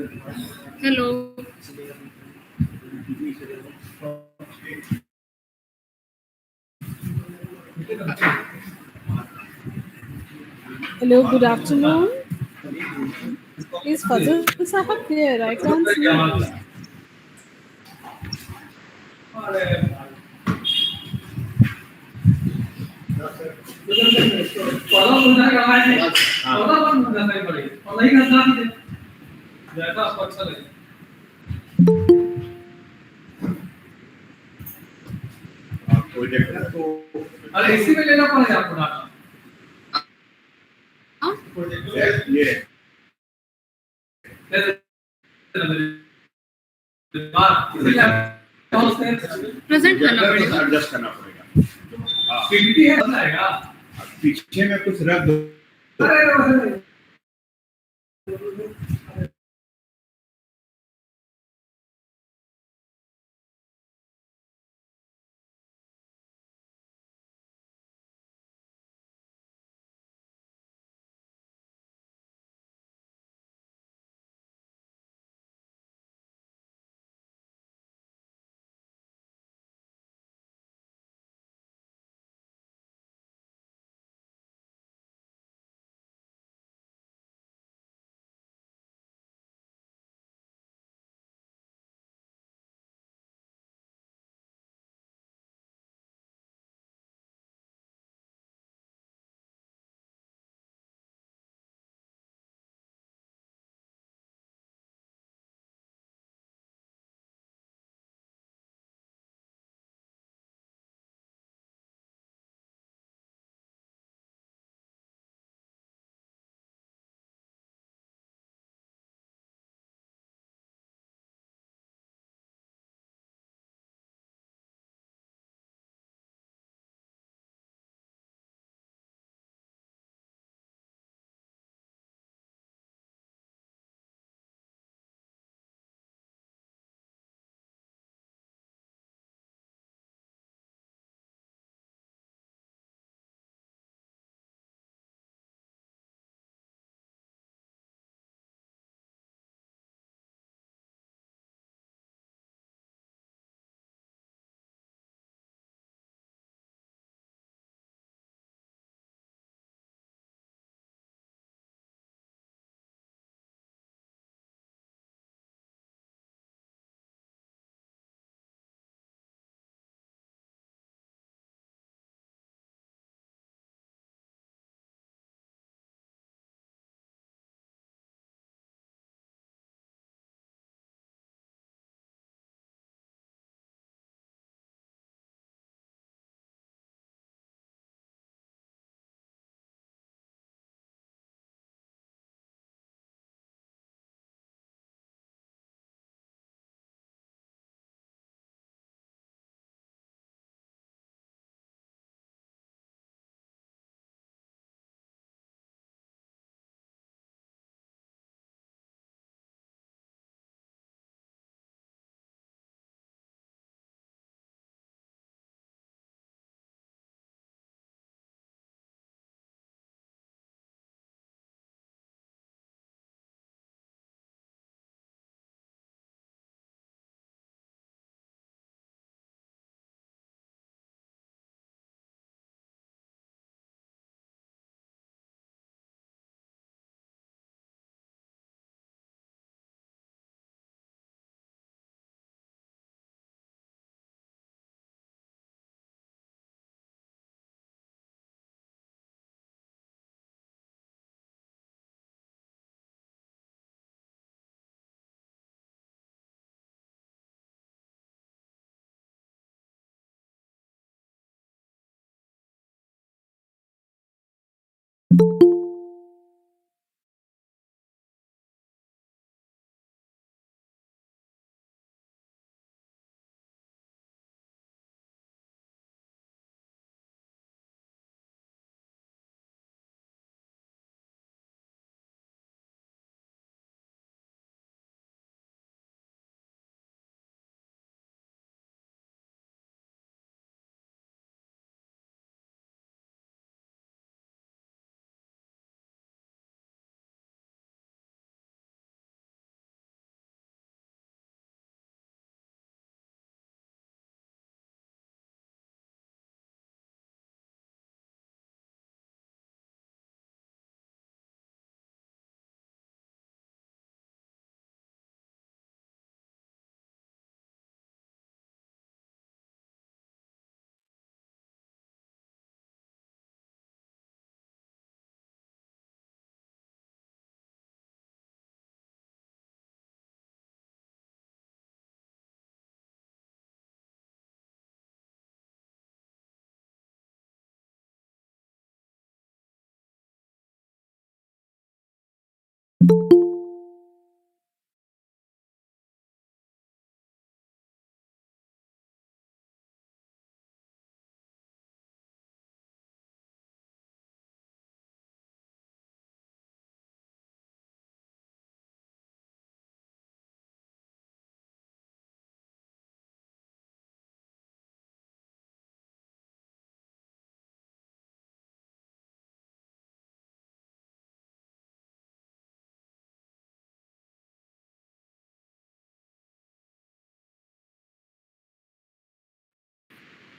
Hello, Hello, good afternoon. Is Fazil Sahab there? I can't see. Project है तो अरे इसी में लेना पड़ेगा आपको डाटा ये प्रेजेंट करना पड़ेगा। एडजस्ट करना पड़ेगा। पीपीटी है बताएगा पीछे में कुछ रख दो।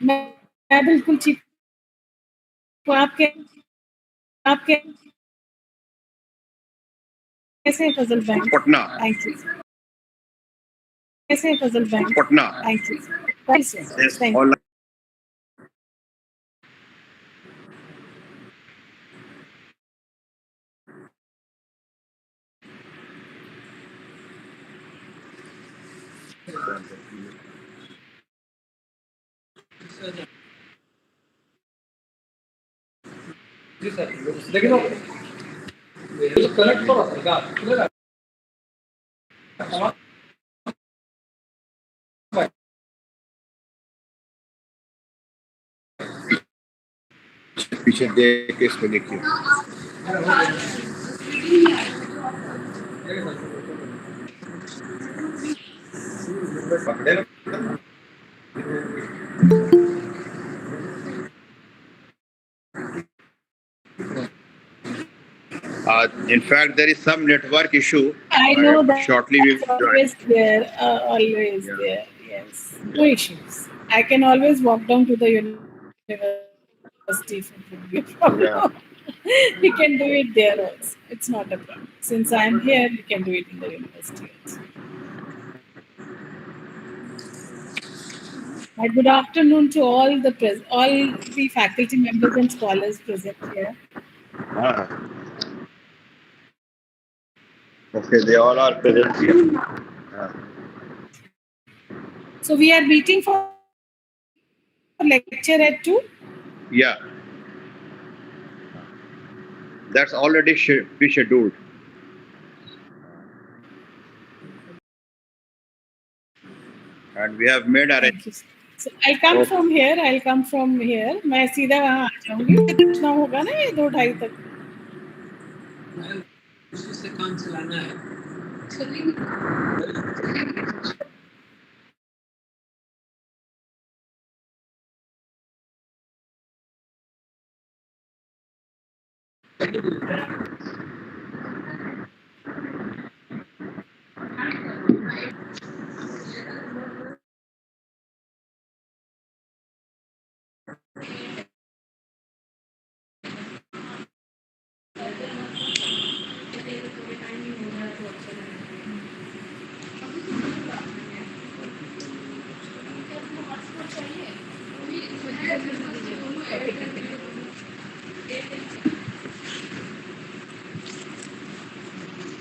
मैं बिल्कुल ठीक हूँ। आप कैसे हैं फजल भाई? पटना। Thank you. कैसे हैं फजल भाई? Patna. Thank you. Thank All you. जी सर देखिए तो कनेक्ट करो सर का खुलेगा पीछे देख के इसको देखिए। पकड़े ना। In fact, there is some network issue. I know that Shortly we it's will join. always there, always Yeah. there. Yes, no issues. I can always walk down to the university if it would be a problem. Yeah. We can do it there also. It's not a problem. Since I am here, we can do it in the university also. Good afternoon to all the faculty members and scholars present here. Ah. Okay, they all are present here. So we are meeting for lecture at 2. Yeah. That's already pre-scheduled. And we have made arrangements. Thank you. So I'll come from here. मैं सीधा वहाँ आ जाऊँगी। कितना होगा ना ये 2-2:30 तक? उससे काम चलाना है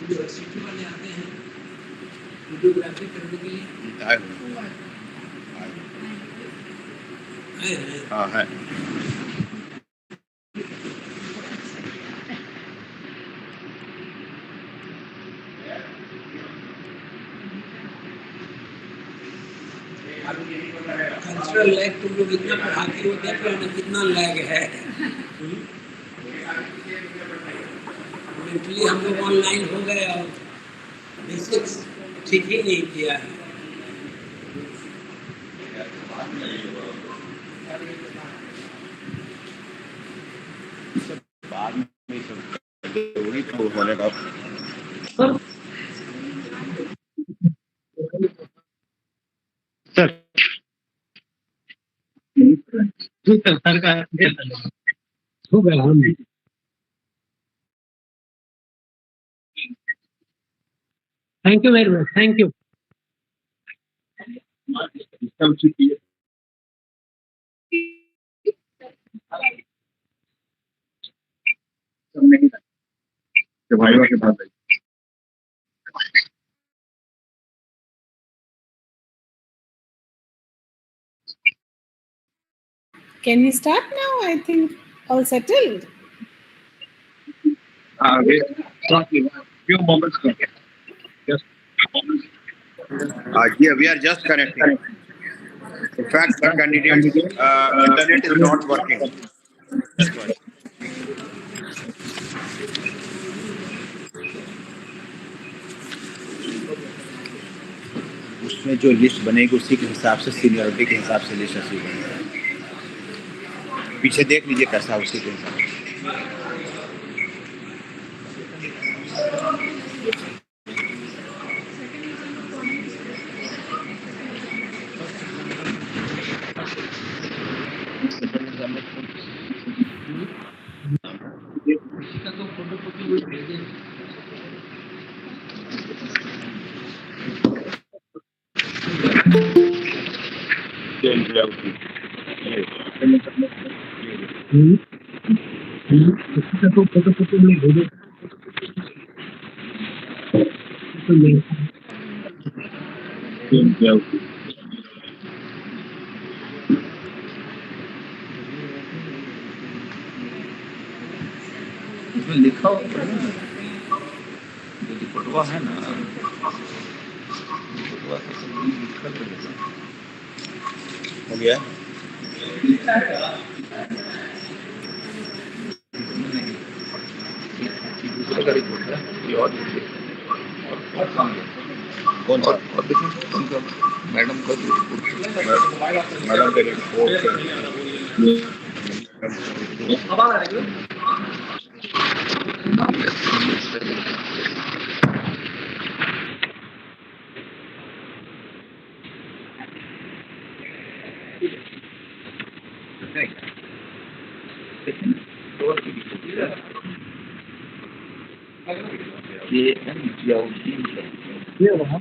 यूनिवर्सिटी वाले आते हैं वीडियोग्राफी करने के लिए आए हैं हाँ है कल्चरल लैग तुम लोग इतना पढ़ाते हो देख रहे हो ना कितना लैग है मेंटली हम लोग ऑनलाइन हो गए और बेसिक्स ठीक ही नहीं किया है बाद में सब जरूरी तो होने का सर सर का हो गया हम thank you very much thank you भाई के बाद Can we start now? I think all settled. Few moments ago. Just few moments. Yeah, we are just connecting. In fact, the candidate internet is not working. That's why. उसमें जो list बनेगी उसी के हिसाब से सीनियरिटी के हिसाब से लिस्ट ऐसी बनेगी पीछे देख लीजिए कैसा उसी के हिसाब से तो फोटो कॉपी वो भेजे तो फोटो कॉपी में भेजे तो नहीं इसमें लिखा हो जो पटवा है ना पटवा के सब लिखा तो हो गया दूसरे का रिपोर्ट है ये और काम है कौन सा और देखिए उनका मैडम का रिपोर्ट मैडम के रिपोर्ट अब आ रहा है ये वहाँ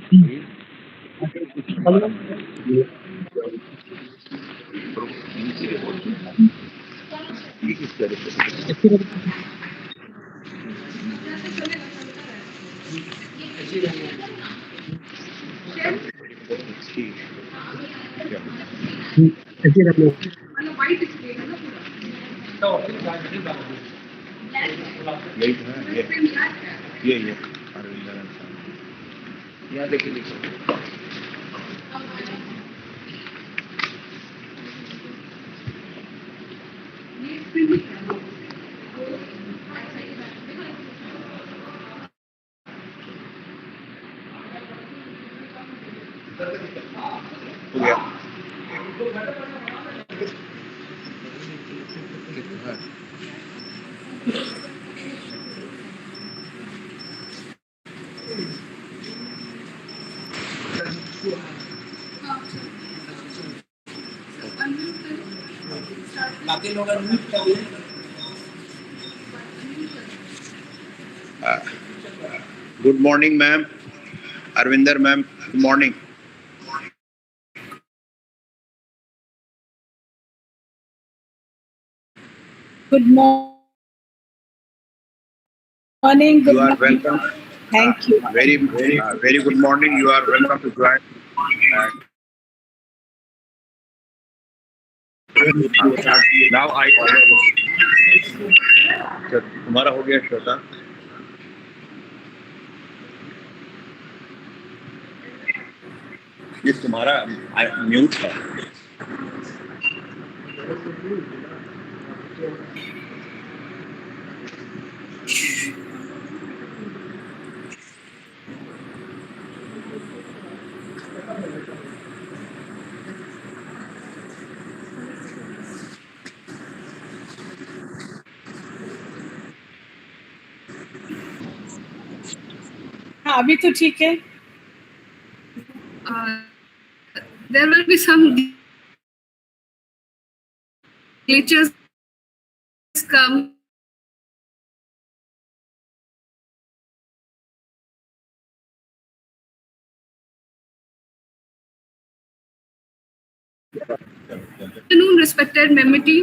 ऐसे रख लो यही तो है ये यहाँ देखिए लिखो हो गया Good morning, ma'am. Arvinder, ma'am. Good morning. Good morning. Good You are morning. welcome. Thank you. Very good morning. You are welcome to join. Now I. तुम्हारा हो गया श्रोता. ये तुम्हारा म्यूट है. हाँ अभी तो ठीक है. There will be some glitches come. Good afternoon, respected MEMITI,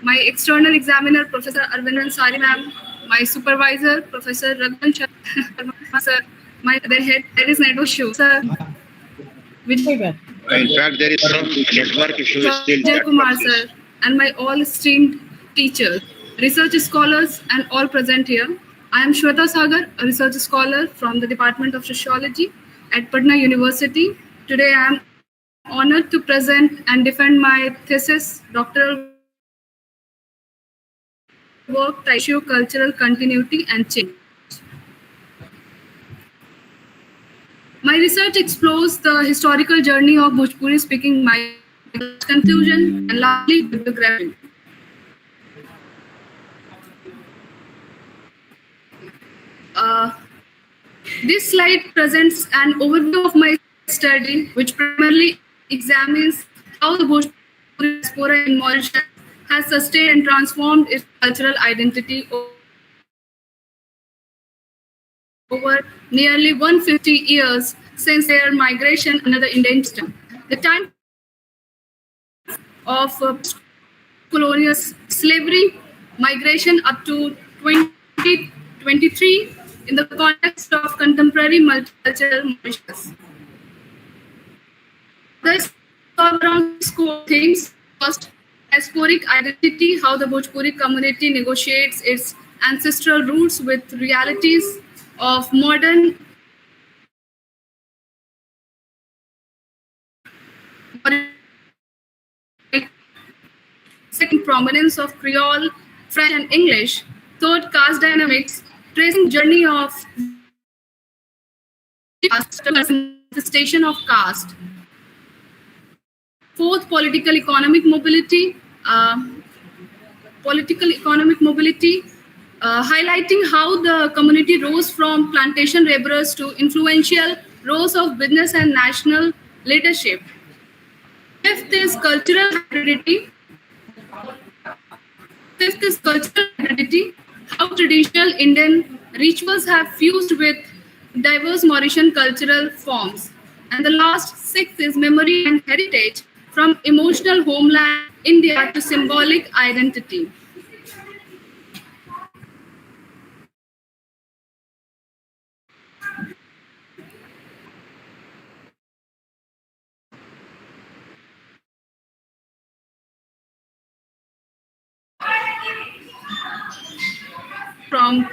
my external examiner, Professor Arvind Ansari ma'am, my supervisor, Professor Raghuvan Sharma sir, my other head, there is network issue, sir. कोई बात. In fact, there is some network issue still. Vijay Kumar sir, and my all esteemed teachers, research scholars, and all present here. I am Shweta Sagar, a research scholar from the Department of Sociology at Patna University. Today I am honored to present and defend my thesis, doctoral work, Tissue Cultural Continuity and Change. My research explores the historical journey of Bhojpuri speaking migrants, conclusion, and lastly, bibliography. This slide presents an overview of my study, which primarily examines how the Bhojpuri diaspora in Mauritius has sustained and transformed its cultural identity over nearly 150 years since their migration under the Indian system. The time of colonial slavery, migration up to 2023 in the context of contemporary multicultural Mauritius. This around core themes. First, diasporic identity, how the Bhojpuri community negotiates its ancestral roots with realities of modern second, prominence of Creole, French, and English. Third, caste dynamics, tracing journey of manifestation of caste. Fourth, political economic mobility. Highlighting how the community rose from plantation laborers to influential roles of business and national leadership. Fifth is cultural hybridity. How traditional Indian rituals have fused with diverse Mauritian cultural forms. And the last, sixth, is memory and heritage, from emotional homeland India to symbolic identity. From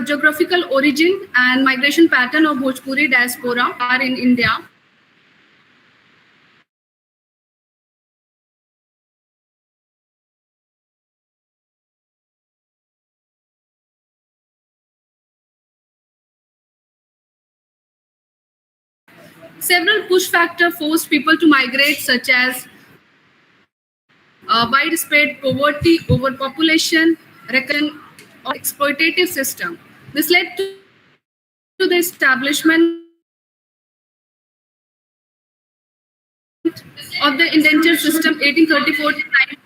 geographical origin and migration pattern of Bhojpuri diaspora are in India. Several push factors forced people to migrate, such as widespread poverty, overpopulation, or exploitative system. This led to the establishment of the indenture system 1834 to 19,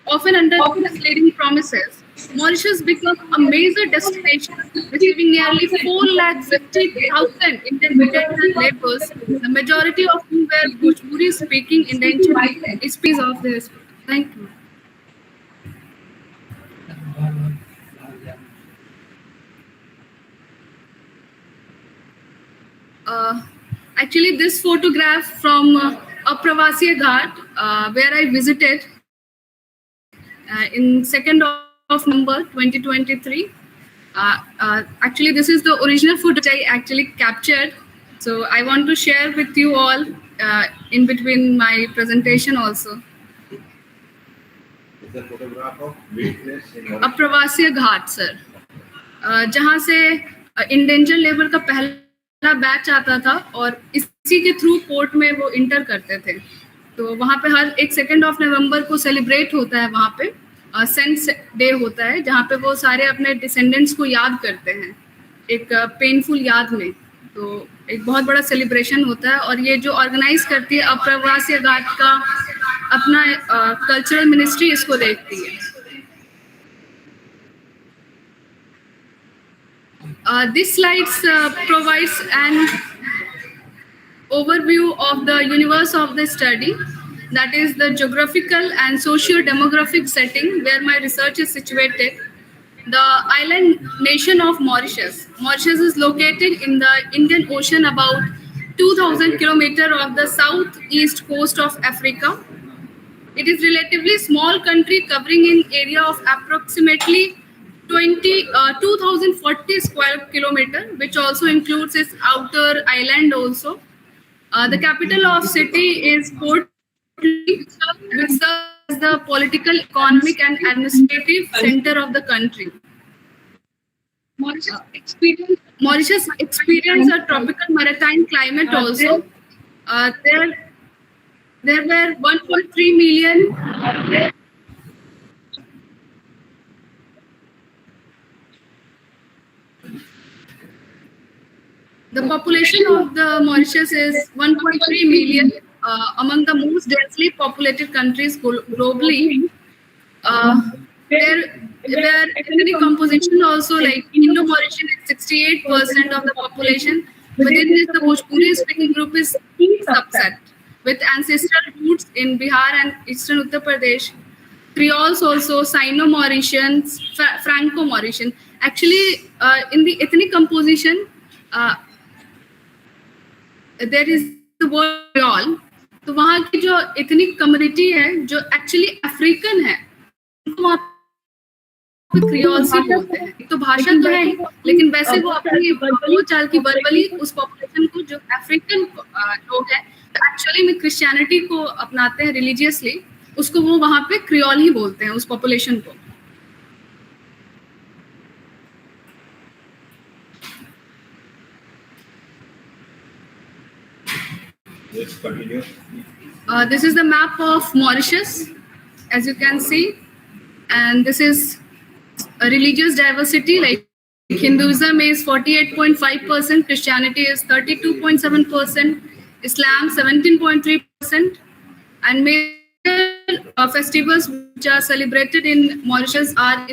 often under misleading promises. Mauritius became a major destination, receiving nearly 450,000 indentured laborers, the majority of whom were Bhojpuri-speaking indentured species of this. Thank you. Actually, this photograph from Apravasiya Ghat, where I visited in 2nd of November 2023. Actually, this is the original footage I actually captured. So I want to share with you all in between my presentation also. It's a photograph of witness in Apravasiya Ghat, sir. जहाँ से endanger labour का पहला batch आता था और इसी के through port में वो इंटर करते थे. तो वहाँ पे हर एक 2nd of November को सेलिब्रेट होता है. वहाँ पे सेंस डे होता है जहाँ पे वो सारे अपने डिसेंडेंट्स को याद करते हैं एक पेनफुल याद में. तो एक बहुत बड़ा सेलिब्रेशन होता है और ये जो ऑर्गेनाइज करती है अप्रवासी घाट का अपना कल्चरल मिनिस्ट्री इसको देखती है. This slides provides an overview of the universe of the study, that is the geographical and socio-demographic setting where my research is situated. The island nation of Mauritius. Mauritius is located in the Indian Ocean, about 2,000 kilometers of the southeast coast of Africa. It is relatively small country covering an area of approximately 2,040 square kilometers, which also includes its outer island also. The capital of city is Port, which serves as the political, economic, and administrative center of the country. Mauritius experienced a tropical maritime climate also. There were 1.3 million The population of the Mauritius is 1.3 million, among the most densely populated countries globally. where ethnic composition also, like Indo-Mauritian is 68% of the population. Within this, the Bhojpuri speaking group is key subset with ancestral roots in Bihar and eastern Uttar Pradesh. Creoles also, Sino-Mauritians, Franco-Mauritian. Actually, in the ethnic composition, there is the word Creole. तो वहाँ की जो ethnic community है जो actually African है उनको वहाँ पे क्रियोल्स ही बोलते हैं। तो भाषा तो है ही, लेकिन वैसे वो अपनी बोलचाल की वर्बली उस पॉपुलेशन को जो अफ्रीकन लोग हैं एक्चुअली में क्रिश्चियनिटी को अपनाते हैं रिलीजियसली, उसको वो वहाँ पे क्रियोल ही बोलते हैं उस पॉपुलेशन को। Let's continue. This is the map of Mauritius, as you can see, and this is a religious diversity. Like Hinduism is 48.5%, Christianity is 32.7%, Islam 17.3%, and major festivals which are celebrated in Mauritius are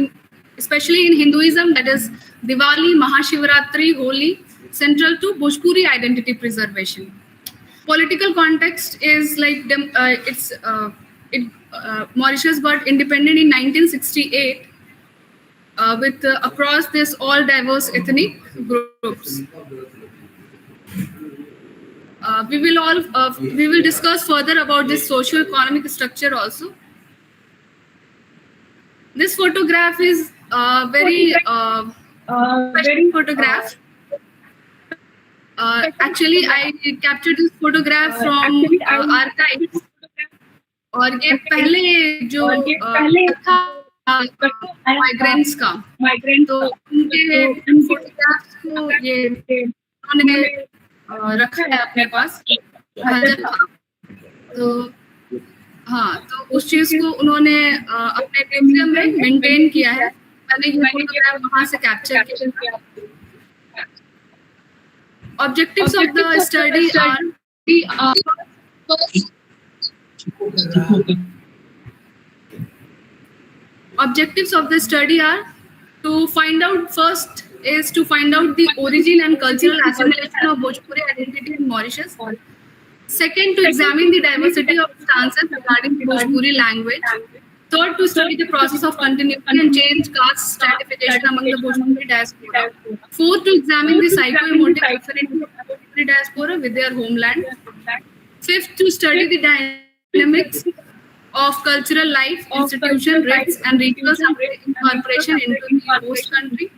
especially in Hinduism, that is Diwali, Mahashivratri, Holi, central to Bhojpuri identity preservation. Political context is like Mauritius got independent in 1968 with across this all diverse ethnic groups. We will discuss further about this socio-economic structure also. This photograph is very special photograph. Actually, I captured this photograph from archives. और ये पहले जो था migrants का, तो उनके photographs को ये उन्होंने रखा है अपने पास। तो हाँ, तो उस चीज को उन्होंने अपने म्यूजियम में मेंटेन किया है। मैंने ये फोटोग्राफ वहाँ से कैप्चर किया। Objectives of the study are objectives of the study are to find out, first is to find out the origin and cultural assimilation of Bhojpuri identity in Mauritius. Second, to examine the diversity of stances regarding Bhojpuri language. Third, to study the process of continuity and change caste stratification among the Bhojpuri diaspora. Fourth, to examine the psycho-emotive affinity of Bhojpuri diaspora with their homeland. Fifth, to study the dynamics of cultural life, institution, rites, and rituals incorporation into the host country.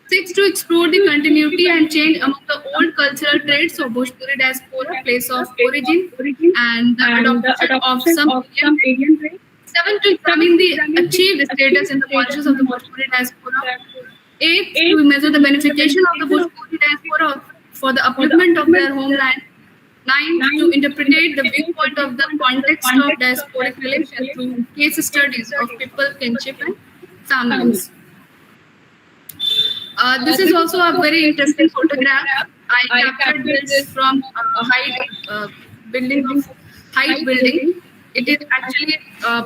Sixth, to explore the continuity and change among the old cultural traits of Bhojpuri diaspora, place of origin, and the adoption of some alien traits. Seventh, to examine the achieved status in the Mauritius of the Bhojpuri diaspora. Eighth, to measure the benefication of the Bhojpuri diaspora for the upliftment of their homeland. Ninth, to interpret the viewpoint of the context of diasporic relations through case studies of people, kinship, and families. This is also a very interesting photograph. I captured this from Hyde building. It is actually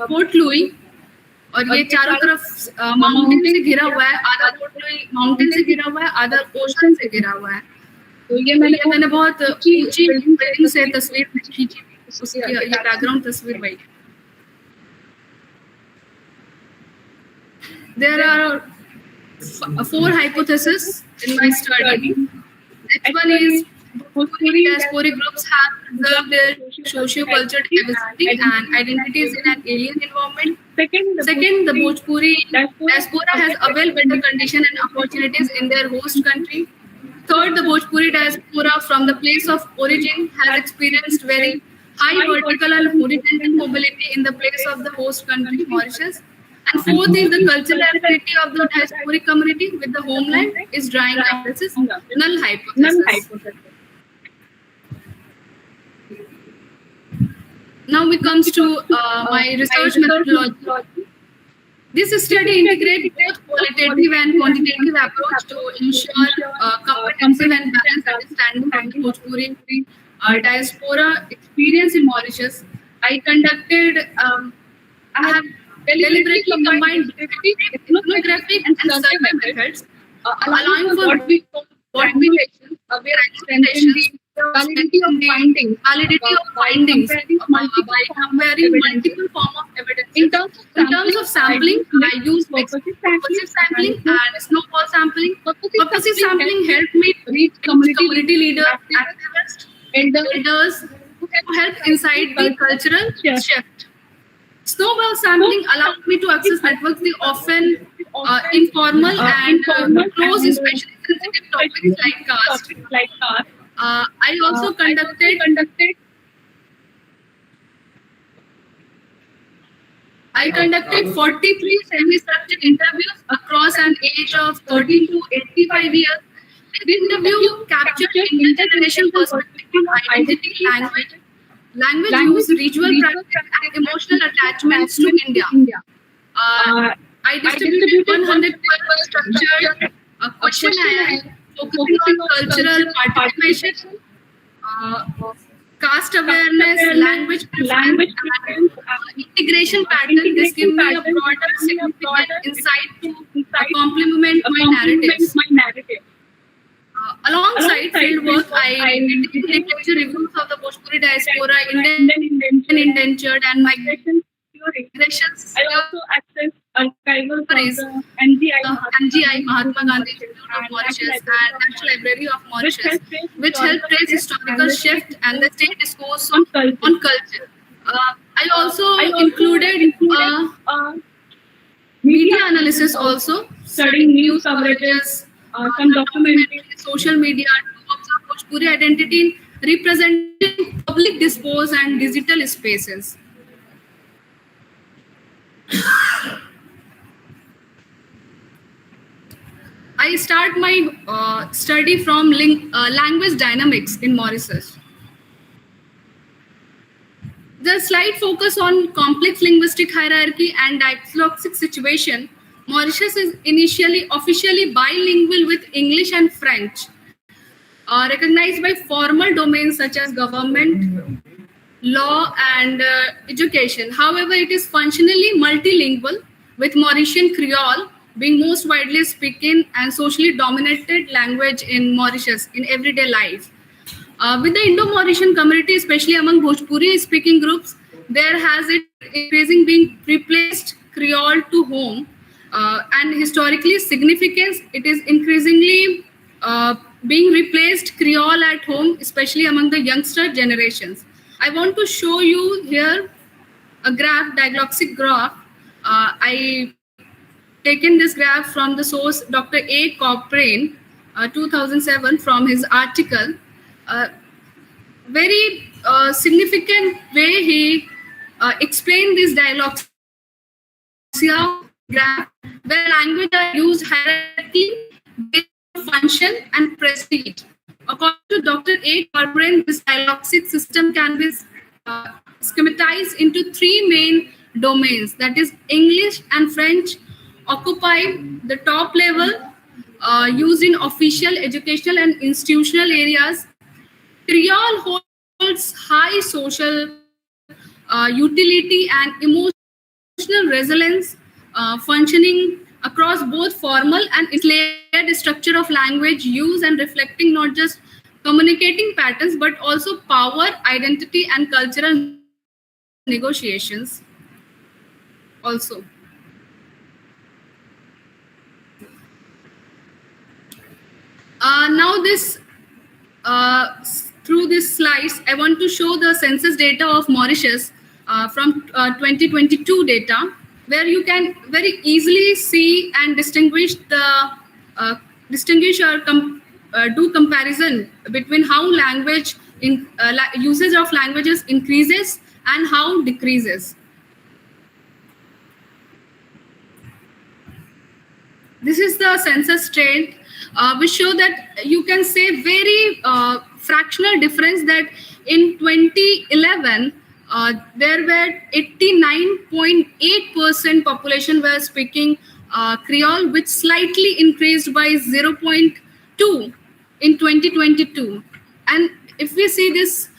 Port Louis, और ये चारों तरफ mountain से घिरा हुआ है। आधा port Louis mountain से घिरा हुआ है, आधा ओशन से घिरा हुआ है। तो ये मैंने बहुत ऊंची बिल्डिंग से तस्वीर खींची, उसकी ये बैकग्राउंड तस्वीर भाई। There are 4 hypotheses in my study. Next one is Bhojpuri diasporic groups have preserved their socio-cultural diversity and identities in an alien environment. Second, the Bhojpuri diaspora has availed better conditions and opportunities in their host country. Third, the Bhojpuri diaspora from the place of origin has experienced very high vertical and horizontal mobility in the place of the host country, Mauritius. And fourth is the cultural affinity of the diasporic community with the homeland is drawing up. This is null hypothesis. Now we comes to my research methodology. This study integrates both qualitative and quantitative approach to ensure comprehensive and balanced understanding of the Bhojpuri diaspora experience in Mauritius. I conducted, I have deliberately combined ethnographic and survey methods, allowing for what we call translations, validity of findings by comparing multiple forms of evidence. In terms of sampling, I use purposive sampling and snowball sampling. Purposive sampling helped me reach community leaders, activists, elders who help inside the cultural shift. Snowball sampling allowed me to access networks the often informal and close, especially sensitive topics like caste. I also conducted 43 semi-structured interviews across an age of 13 to 85 years. This interview captured intergenerational perspective on identity, language use, ritual practice, and emotional attachments to India. I distributed 112 structured questionnaire focusing on cultural participation, caste awareness, language preference, and integration pattern. This gives me a broader, significant insight to complement my narratives. Alongside fieldwork, I did literature reviews of the Bhojpuri diaspora, Indian indentured and migration migrations. I also accessed archival Theories, from the NGI, Mahatma Gandhi Institute of Mauritius, and National Library of Mauritius, which help trace historical shift and the state discourse on culture. I also included media analysis also, studying news coverages, some documentaries, social media to observe Bhojpuri identity in representing public discourse and digital spaces. I start my study from language dynamics in Mauritius. The slide focus on complex linguistic hierarchy and dialectic situation. Mauritius is initially officially bilingual with English and French, recognized by formal domains such as government, law, and education. However, it is functionally multilingual, with Mauritian Creole being most widely spoken and socially dominated language in Mauritius in everyday life. With the Indo-Mauritian community, especially among Bhojpuri-speaking groups, there has it increasing being replaced Creole to home, and historically significance, it is increasingly being replaced Creole at home, especially among the youngster generations. I want to show you here a graph, diagnostic graph. I taken this graph from the source Dr. A. Cochrane, 2007, from his article. Very significant way he explained this dialogue graph, where language are used hierarchically based on function and prestige. According to Dr. A. Cochrane, this dialogic system can be schematized into three main domains, that is English and French occupy the top level, used in official, educational and institutional areas. Creole holds high social utility and emotional resilience, functioning across both formal and layered structure of language use and reflecting not just communicating patterns but also power, identity and cultural negotiations also. Now this through these slides, I want to show the census data of Mauritius from 2022 data, where you can very easily see and distinguish or do comparison between how language usage of languages increases and how decreases. This is the census trend. We show that you can say very fractional difference that in 2011 there were 89.8% population were speaking Creole, which slightly increased by 0.2 in 2022. And if we see this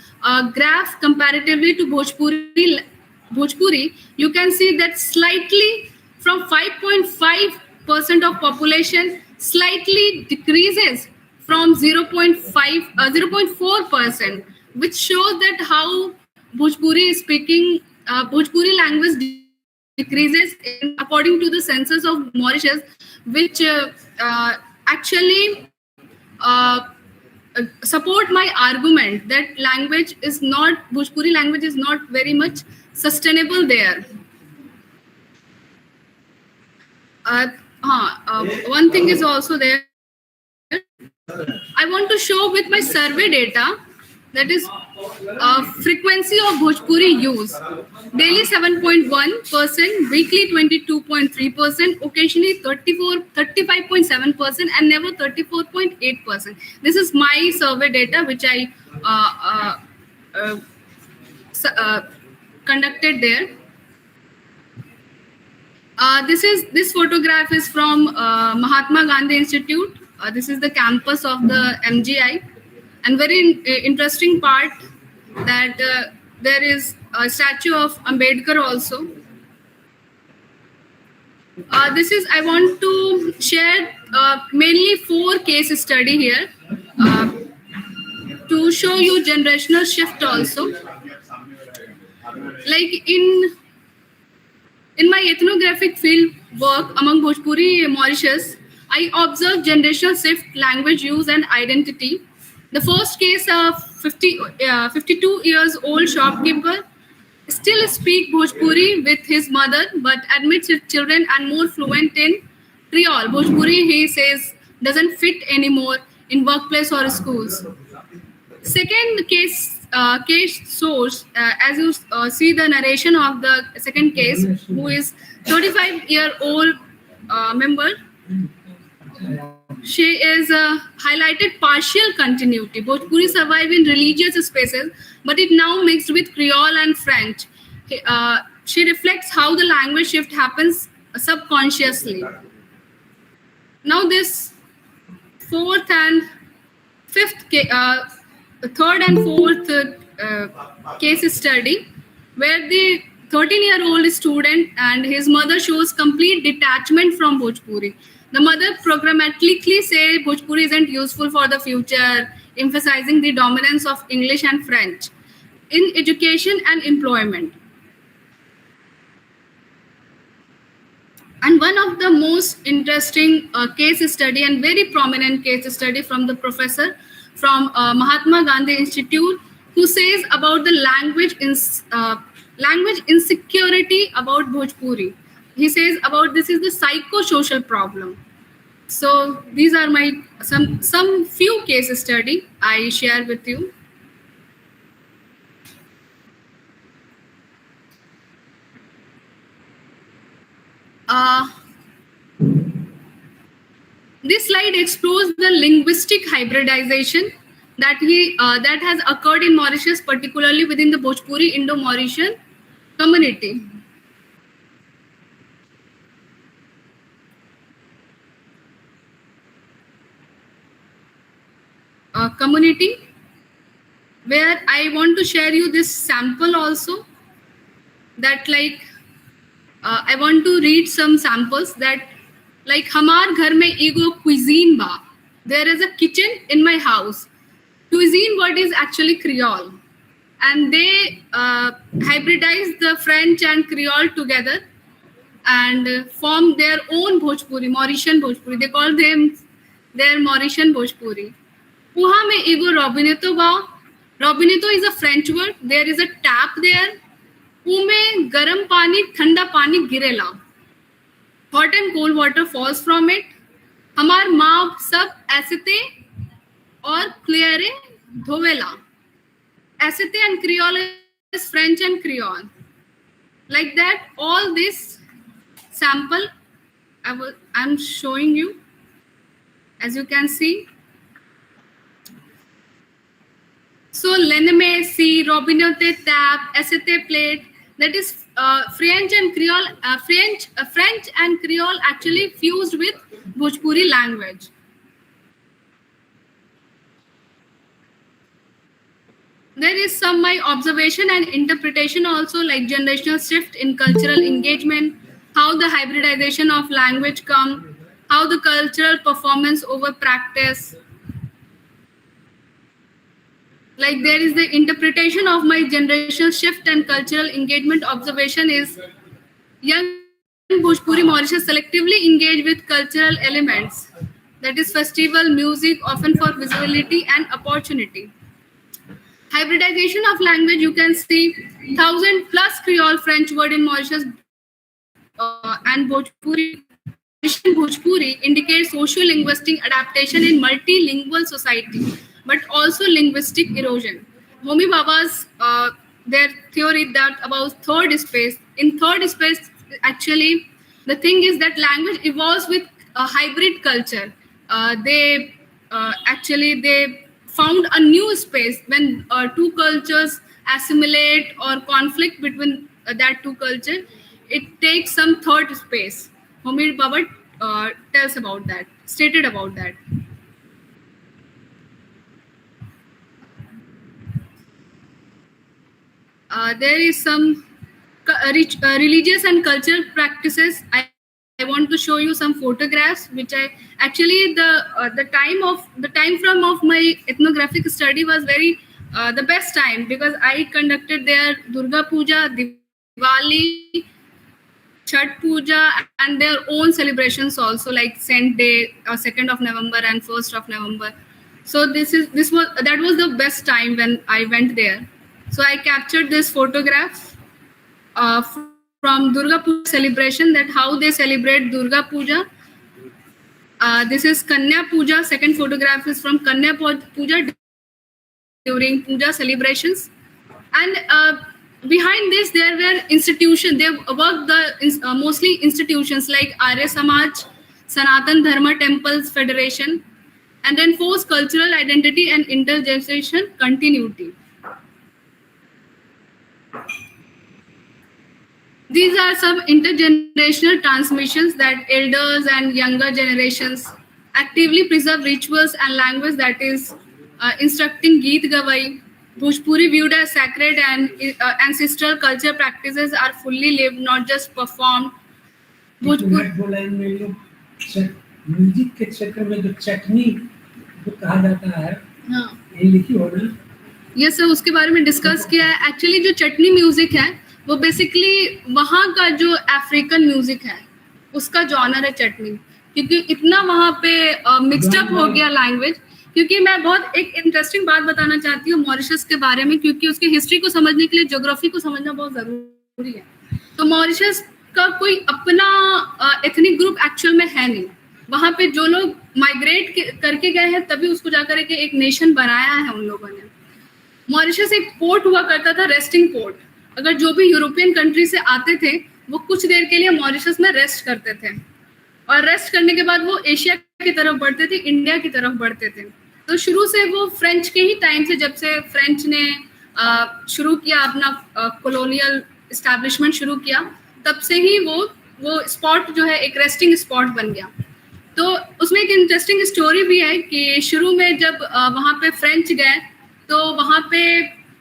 graph comparatively to Bhojpuri Bhojpuri, you can see that slightly from 5.5% of population slightly decreases from 0.4%, which shows that how Bhojpuri is speaking, Bhojpuri language decreases according to the census of Mauritius, which actually support my argument that Bhojpuri language is not very much sustainable there. One thing is also there. I want to show with my survey data, that is frequency of Bhojpuri use. Daily 7.1%, weekly 22.3%, occasionally 35.7%, and never 34.8%. This is my survey data which I conducted there. This photograph is from Mahatma Gandhi Institute. This is the campus of the MGI, and very interesting part that there is a statue of Ambedkar also. I want to share mainly 4 case study here to show you generational shift also. Like in my ethnographic field work among Bhojpuri Mauritius, I observed generational shift, language use and identity. The first case of 52 years old shopkeeper still speak Bhojpuri with his mother, but admits his children are more fluent in Creole. Bhojpuri, he says, doesn't fit anymore in workplace or schools. Second case source, as you see the narration of the second case, who is 35-year-old member. She is highlighted partial continuity. Bhojpuri survive in religious spaces, but it now mixed with Creole and French. She reflects how the language shift happens subconsciously. Now this third and fourth case study, where the 13-year-old student and his mother shows complete detachment from Bhojpuri. The mother programmatically says Bhojpuri isn't useful for the future, emphasizing the dominance of English and French in education and employment. And one of the most interesting case study and very prominent case study from the professor from Mahatma Gandhi Institute, who says about the language insecurity about Bhojpuri. He says about this is the psychosocial problem. So these are my some few case study I share with you. This slide explores the linguistic hybridization that has occurred in Mauritius, particularly within the Bhojpuri Indo-Mauritian community. Where I want to share you this sample also, that like I want to read some samples that like hamar ghar mein ego cuisine ba. There is a kitchen in my house. Cuisine word is actually Creole, and they hybridize the French and Creole together and form their own Bhojpuri, Mauritian Bhojpuri. They call them their Mauritian Bhojpuri. Puha mein ego robineto ba. Robineto is a French word. There is a tap there. Ume garam pani, thanda pani girela. Hot and cold water falls from it. Hamar maa sab aisete or cleare dhovela. Aisete and Creole is French and Creole. Like that, all this sample I'm showing you, as you can see. So leneme, si, robinote, tap, aisete plate. That is French and Creole. French and Creole actually fused with Bhojpuri language. There is some my observation and interpretation also, like generational shift in cultural engagement, how the hybridization of language come, how the cultural performance over practice. Like there is the interpretation of my generational shift and cultural engagement observation is young Bhojpuri Mauritius selectively engage with cultural elements, that is festival music, often for visibility and opportunity. Hybridization of language, you can see 1,000 plus Creole French word in Mauritius and Bhojpuri indicates socio-linguistic adaptation in multilingual society, but also linguistic erosion. Homi Bhabha's their theory that about third space. In third space, actually, the thing is that language evolves with a hybrid culture. They found a new space when two cultures assimilate or conflict between that two culture. It takes some third space. Homi Bhabha stated about that. There is some religious and cultural practices. I want to show you some photographs, which I actually the time frame of my ethnographic study was very the best time, because I conducted their Durga Puja, Diwali, Chhat Puja, and their own celebrations also, like Saint Day, 2nd of November and 1st of November. So that was the best time when I went there. So I captured this photograph from Durga Puja celebration, that how they celebrate Durga Puja. This is Kanya Puja. Second photograph is from Kanya Puja during Puja celebrations. And behind this, there were institutions. They worked mostly institutions like Arya Samaj, Sanatan Dharma Temples Federation, and then force cultural identity and intergeneration continuity. These are some intergenerational transmissions that elders and younger generations actively preserve rituals and language, that is instructing Geet Gavai. Bhojpuri viewed as sacred and ancestral culture practices are fully lived, not just performed. Music के क्षेत्र में जो चटनी जो कहा जाता है, ये लिखी हो ना? यस सर, उसके बारे में डिस्कस किया है. एक्चुअली जो चटनी म्यूजिक है वो बेसिकली वहाँ का जो अफ्रीकन म्यूजिक है उसका जॉनर है चटनी, क्योंकि इतना वहाँ पे मिक्सड अप हो गया लैंग्वेज. क्योंकि मैं बहुत एक इंटरेस्टिंग बात बताना चाहती हूँ मॉरिशस के बारे में, क्योंकि उसकी हिस्ट्री को समझने के लिए ज्योग्राफी को समझना बहुत जरूरी है. तो मॉरिशस का कोई अपना एथनिक ग्रुप एक्चुअल में है नहीं. वहाँ पे जो लोग माइग्रेट करके गए हैं तभी उसको जाकर के एक नेशन बनाया है उन लोगों ने. मॉरिशस एक पोर्ट हुआ करता था, रेस्टिंग पोर्ट. अगर जो भी यूरोपियन कंट्री से आते थे वो कुछ देर के लिए मॉरिशस में रेस्ट करते थे, और रेस्ट करने के बाद वो एशिया की तरफ बढ़ते थे, इंडिया की तरफ बढ़ते थे. तो शुरू से वो फ्रेंच के ही टाइम से, जब से फ्रेंच ने शुरू किया अपना कॉलोनियल एस्टैब्लिशमेंट शुरू किया, तब से ही वो स्पॉट जो है एक रेस्टिंग स्पॉट बन गया. तो उसमें एक इंटरेस्टिंग स्टोरी भी है कि शुरू में जब वहाँ पे फ्रेंच गए तो वहाँ पे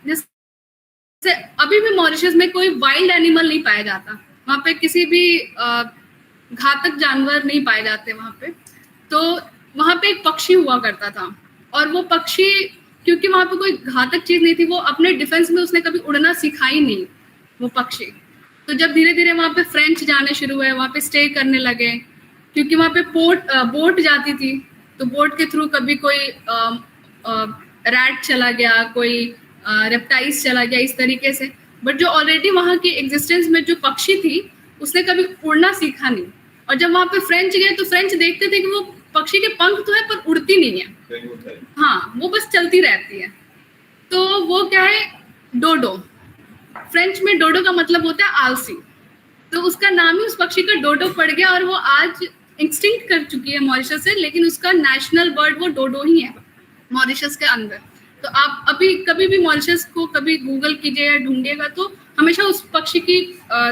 जैसे अभी भी मॉरिशस में कोई वाइल्ड एनिमल नहीं पाया जाता. वहाँ पे किसी भी घातक जानवर नहीं पाए जाते वहाँ पे. तो वहाँ पे एक पक्षी हुआ करता था, और वो पक्षी क्योंकि वहाँ पे कोई घातक चीज नहीं थी, वो अपने डिफेंस में उसने कभी उड़ना सीखा ही नहीं वो पक्षी. तो जब धीरे धीरे वहाँ पे फ्रेंच जाने शुरू हुए, वहाँ पे स्टे करने लगे, क्योंकि वहाँ पे बोट जाती थी, तो बोट के थ्रू कभी कोई रैट चला गया, कोई रेप्टाइल्स चला गया, इस तरीके से. बट जो ऑलरेडी वहाँ की एग्जिस्टेंस में जो पक्षी थी उसने कभी उड़ना सीखा नहीं. और जब वहाँ पे फ्रेंच गए तो फ्रेंच देखते थे कि वो पक्षी के पंख तो है पर उड़ती नहीं है, हाँ वो बस चलती रहती है. तो वो क्या है, डोडो. फ्रेंच में डोडो का मतलब होता है आलसी, तो उसका नाम ही उस पक्षी का डोडो पड़ गया, और वो आज एक्सटिंक्ट कर चुकी है मॉरिशस से, लेकिन उसका नेशनल बर्ड वो डोडो ही है मॉरिशस के अंदर. तो आप अभी कभी भी मॉरिशस को कभी गूगल कीजिए या ढूंढिएगा तो हमेशा उस पक्षी की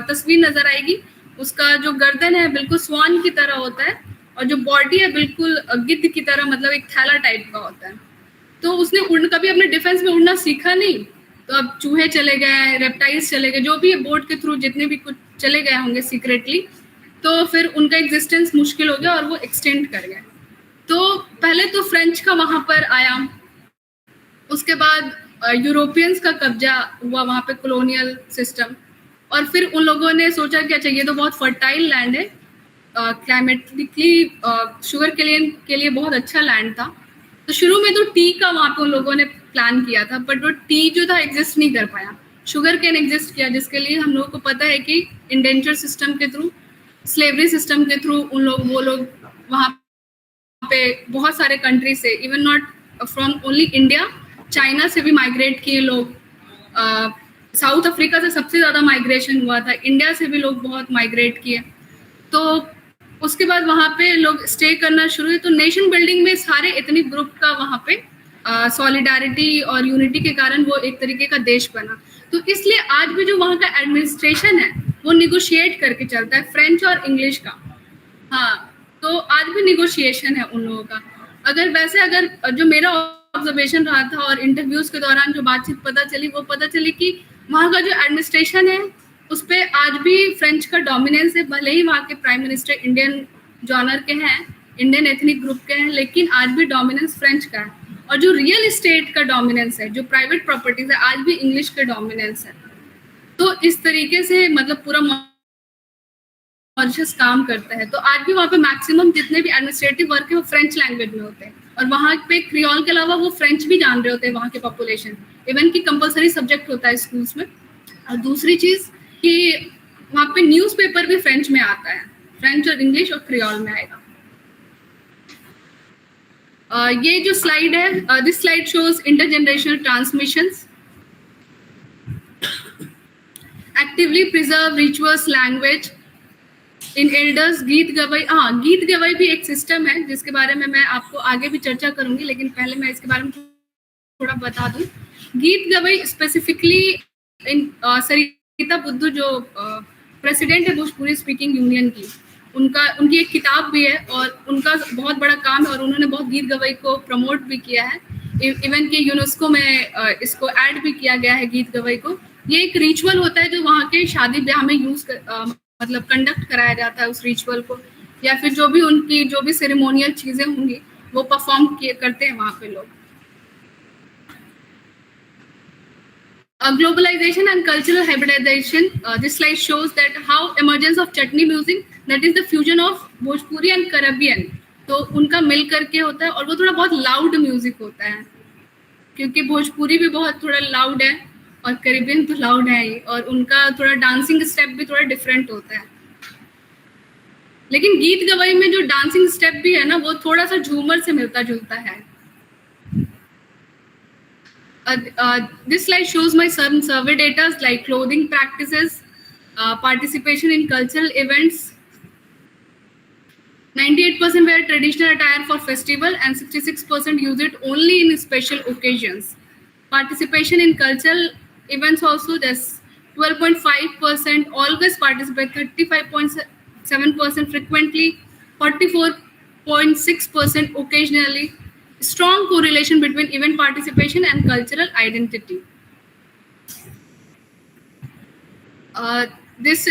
तस्वीर नजर आएगी. उसका जो गर्दन है बिल्कुल स्वान की तरह होता है, और जो बॉडी है बिल्कुल गिद्ध की तरह, मतलब एक थैला टाइप का होता है. तो उसने कभी अपने डिफेंस में उड़ना सीखा नहीं, तो अब चूहे चले गए, रेप्टाइल्स चले गए, जो भी बोट के थ्रू जितने भी कुछ चले गए होंगे सीक्रेटली, तो फिर उनका एग्जिस्टेंस मुश्किल हो गया और वो एक्सटेंड कर गए। तो पहले तो फ्रेंच का वहां पर आया, उसके बाद यूरोपियंस का कब्जा हुआ वहां पे, कॉलोनियल सिस्टम, और फिर उन लोगों ने सोचा कि अच्छा ये तो बहुत फर्टाइल लैंड है, क्लाइमेटिकली शुगर के लिए बहुत अच्छा लैंड था। तो शुरू में तो टी का वहां पे उन लोगों ने प्लान किया था, बट वो टी जो था एग्जिस्ट नहीं कर पाया। शुगर केन एग्जिस्ट किया, जिसके लिए हम लोगों को पता है कि इंडेंचर सिस्टम के थ्रू, स्लेवरी सिस्टम के थ्रू वो लोग वहां पे बहुत सारे कंट्री से, even not from only India, China से भी माइग्रेट किए लोग, साउथ अफ्रीका से सबसे ज्यादा माइग्रेशन हुआ था, इंडिया से भी लोग बहुत माइग्रेट किए। तो उसके बाद वहाँ पे लोग स्टे करना शुरू हुए। तो नेशन बिल्डिंग में सारे एथनिक ग्रुप का वहाँ पे सॉलिडारिटी और यूनिटी के कारण वो एक तरीके का देश बना। तो इसलिए आज भी जो वहाँ का एडमिनिस्ट्रेशन है वो निगोशिएट करके चलता है, फ्रेंच और इंग्लिश का। हाँ, तो आज भी निगोशिएशन है उन लोगों का। अगर जो मेरा ऑब्जर्वेशन रहा था और इंटरव्यूज के दौरान जो बातचीत पता चली कि वहाँ का जो एडमिनिस्ट्रेशन है उस पे आज भी फ्रेंच का डोमिनेंस है। भले ही वहाँ के प्राइम मिनिस्टर इंडियन जॉनर के हैं, इंडियन एथनिक ग्रुप के हैं, लेकिन आज भी डोमिनेंस फ्रेंच का है। और जो रियल एस्टेट का डोमिनेंस है, जो प्राइवेट प्रॉपर्टीज है, आज भी इंग्लिश का डोमिनेंस है। तो इस तरीके से मतलब पूरा मॉरिशस काम करता है। तो आज भी वहाँ पे मैक्सिमम जितने भी एडमिनिस्ट्रेटिव वर्क है वो फ्रेंच लैंग्वेज में होते हैं, और वहाँ पे क्रियोल के अलावा वो फ्रेंच भी जान रहे होते हैं वहाँ के पॉपुलेशन, इवन की कंपलसरी सब्जेक्ट होता है स्कूल्स में। और दूसरी चीज कि वहाँ पे न्यूज़पेपर भी फ्रेंच में आता है, फ्रेंच और इंग्लिश और क्रियोल में आएगा। ये जो स्लाइड है, this slide shows intergenerational transmissions, actively preserve rituals language in elders. गीत गवई, हाँ, गीत गवई भी एक सिस्टम है जिसके बारे में मैं आपको आगे भी चर्चा करूंगी, लेकिन पहले मैं इसके बारे में थोड़ा बता दूं। गीत गवई स्पेसिफिकली इन सरिता बुद्धू जो प्रेसिडेंट है भोजपुरी स्पीकिंग यूनियन की, उनकी एक किताब भी है और उनका बहुत बड़ा काम है, और उन्होंने बहुत गीत गवई को प्रमोट भी किया है। इवन कि यूनेस्को में इसको ऐड भी किया गया है गीत गवई को। ये एक रिचुअल होता है जो वहाँ के शादी ब्याह में मतलब कंडक्ट कराया जाता है उस रिचुअल को, या फिर जो भी उनकी जो भी सेरेमोनियल चीजें होंगी वो परफॉर्म करते हैं वहाँ पे लोग। Globalization and cultural hybridization. This slide shows that how emergence of chutney music, that is the fusion of Bhojpuri and Caribbean, तो उनका मिल करके होता है, और वो थोड़ा बहुत लाउड म्यूजिक होता है, क्योंकि भोजपुरी भी बहुत थोड़ा लाउड है और कैरिबियन तो लाउड है ही, और उनका थोड़ा डांसिंग स्टेप भी थोड़ा डिफरेंट होता है। लेकिन गीत गवई में जो डांसिंग स्टेप भी है ना, वो थोड़ा सा झूमर से मिलता जुलता है। This slide shows my some survey data like clothing practices, participation in cultural events. 98% wear traditional attire for festival and 66% use it only in special occasions. Participation in cultural events also, there's 12.5% always participate, 35.7% frequently, 44.6% occasionally. Strong correlation between event participation and cultural identity. This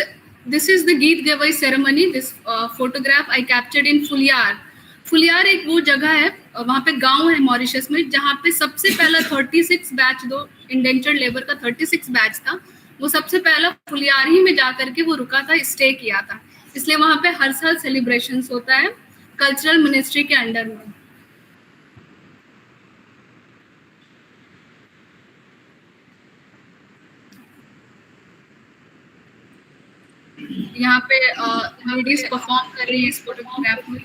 is the Geet Gavai ceremony. This photograph I captured in Fuliar. फुलियार एक वो जगह है, वहाँ पे गांव है Mauritius में, जहाँ पे सबसे पहला 36 बैच, दो इंडेंचर्ड लेबर का 36 बैच था, वो सबसे पहला फुलियार ही में जाकर के वो रुका था, स्टे किया था। इसलिए वहाँ पे हर साल सेलिब्रेशंस होता है कल्चरल मिनिस्ट्री के अंडर में। यहाँ पे लेडीज परफॉर्म कर रही है इस फोटोग्राफ में।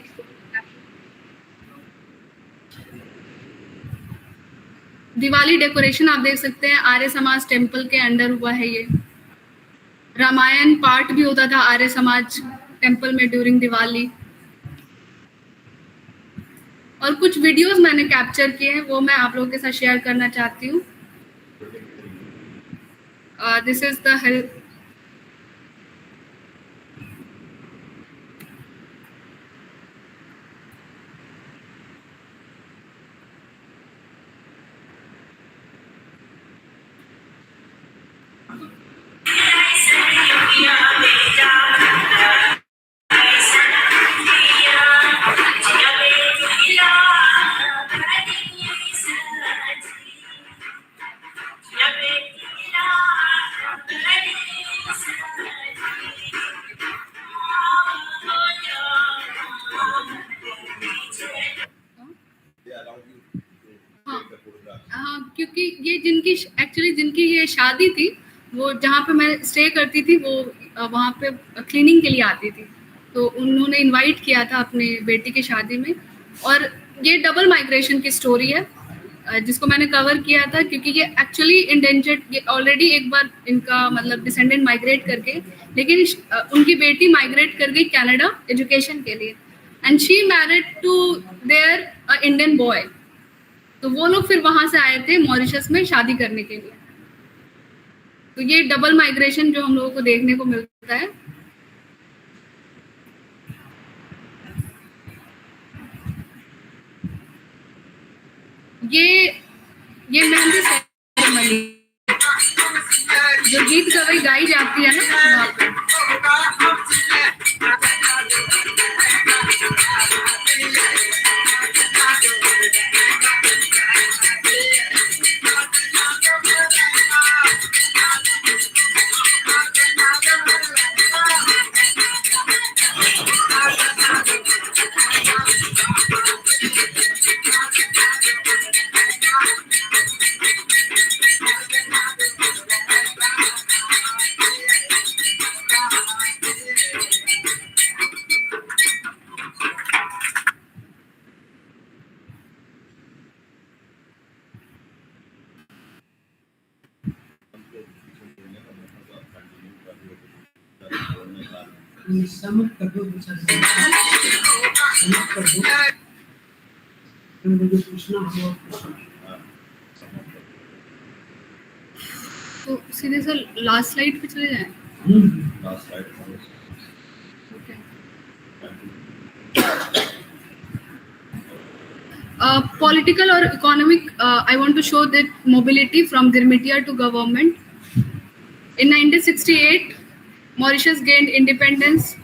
दिवाली डेकोरेशन आप देख सकते हैं, आर्य समाज टेम्पल के अंडर हुआ है ये। रामायण पाठ भी होता था आर्य समाज टेम्पल में ड्यूरिंग दिवाली। और कुछ वीडियोस मैंने कैप्चर किए हैं, वो मैं आप लोगों के साथ शेयर करना चाहती हूँ। दिस इज द क्योंकि ये जिनकी ये शादी थी, वो जहाँ पे मैं स्टे करती थी, वो वहाँ पे क्लीनिंग के लिए आती थी, तो उन्होंने इनवाइट किया था अपनी बेटी की शादी में। और ये डबल माइग्रेशन की स्टोरी है जिसको मैंने कवर किया था, क्योंकि ये एक्चुअली इंडेंजर्ड, ये ऑलरेडी एक बार इनका मतलब डिसेंडेंट माइग्रेट करके, लेकिन उनकी बेटी माइग्रेट कर गई कनाडा एजुकेशन के लिए, and she married to their Indian boy. तो वो लोग फिर वहां से आए थे मॉरिशस में शादी करने के लिए। तो ये डबल माइग्रेशन जो हम लोगों को देखने को मिलता है। ये मेहंदी सेरेमनी जो गीत गाई जाती है ना वहाँ पे। समझ कर दो, समझ कर दो, मुझे पूछना हो। तो सीधे से लास्ट स्लाइड पे चले जाएं। Last slide. Political or economic, I want to show that mobility from Girmitia to government. In 1968, Mauritius gained independence,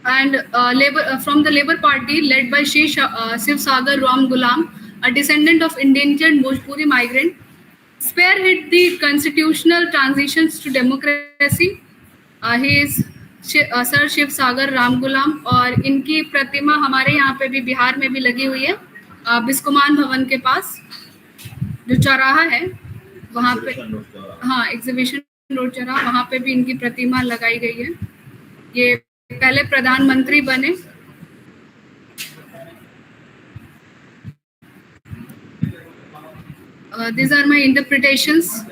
and from the Labour Party led by Shiv Sagar Ram Gulam, a descendant of indentured Bhojpuri migrant, spearheaded the constitutional transitions to democracy. He is sir Seewoosagur Ramgoolam, और इनकी प्रतिमा हमारे यहाँ पे भी बिहार में भी लगी हुई है, बिस्कुमान भवन के पास जो चौराहा है वहाँ पे, हाँ एग्जीबिशन रोड चौराहा, वहाँ पे भी इनकी प्रतिमा लगाई गई है। ये पहले प्रधानमंत्री बने। These are my interpretations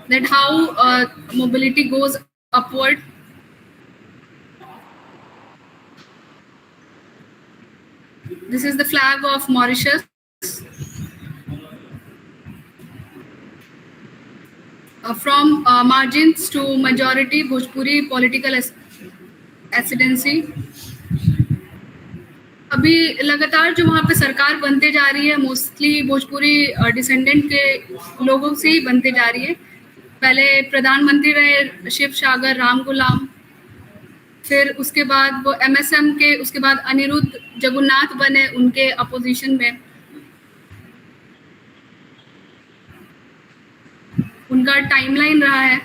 that how mobility goes upward. This is the flag of Mauritius. From margins to majority, Bhojpuri political ascendancy. अभी लगातार जो वहाँ पे सरकार बनते जा रही है, मोस्टली भोजपुरी डिसेंडेंट के लोगों से ही बनते जा रही है। पहले प्रधानमंत्री रहे शिव सागर राम गुलाम, फिर उसके बाद वो MSM के, उसके बाद अनिरुद्ध जगन्नाथ बने उनके अपोजिशन में। उनका टाइमलाइन रहा है